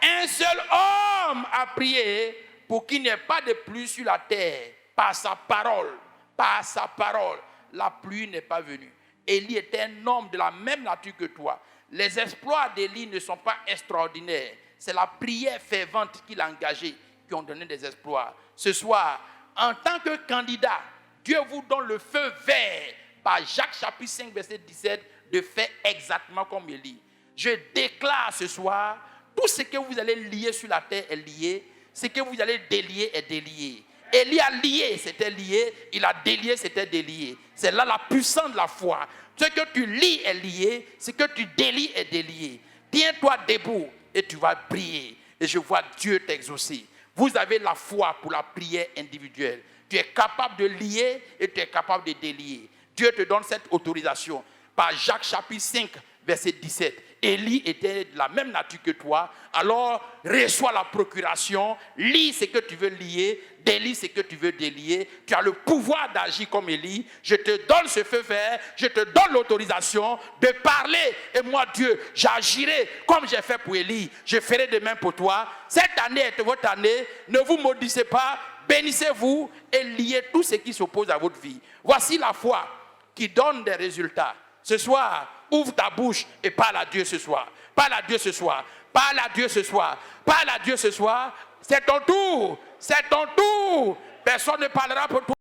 Un seul homme a prié pour qu'il n'y ait pas de pluie sur la terre. Par sa parole. Par sa parole. La pluie n'est pas venue. Élie était un homme de la même nature que toi. Les exploits d'Élie ne sont pas extraordinaires. C'est la prière fervente qu'il a engagée qui ont donné des exploits. Ce soir, en tant que candidat, Dieu vous donne le feu vert par Jacques chapitre 5, verset 17, de faire exactement comme Élie. Je déclare ce soir, tout ce que vous allez lier sur la terre est lié. Ce que vous allez délier est délié. Élie a lié, c'était lié. Il a délié, c'était délié. C'est là la puissance de la foi. Ce que tu lis est lié. Ce que tu délies est délié. Tiens-toi debout et tu vas prier. Et je vois Dieu t'exaucer. Vous avez la foi pour la prière individuelle. Tu es capable de lier et tu es capable de délier. Dieu te donne cette autorisation. Par Jacques chapitre 5, verset 17. Élie était de la même nature que toi. Alors, reçois la procuration. Lis ce que tu veux lier. Délie ce que tu veux délier. Tu as le pouvoir d'agir comme Élie. Je te donne ce feu vert. Je te donne l'autorisation de parler. Et moi, Dieu, j'agirai comme j'ai fait pour Élie. Je ferai de même pour toi. Cette année est votre année. Ne vous maudissez pas. Bénissez-vous et liez tout ce qui s'oppose à votre vie. Voici la foi qui donne des résultats. Ce soir, ouvre ta bouche et parle à Dieu ce soir. Parle à Dieu ce soir. Parle à Dieu ce soir. Parle à Dieu ce soir. C'est ton tour. C'est ton tour. Personne ne parlera pour toi.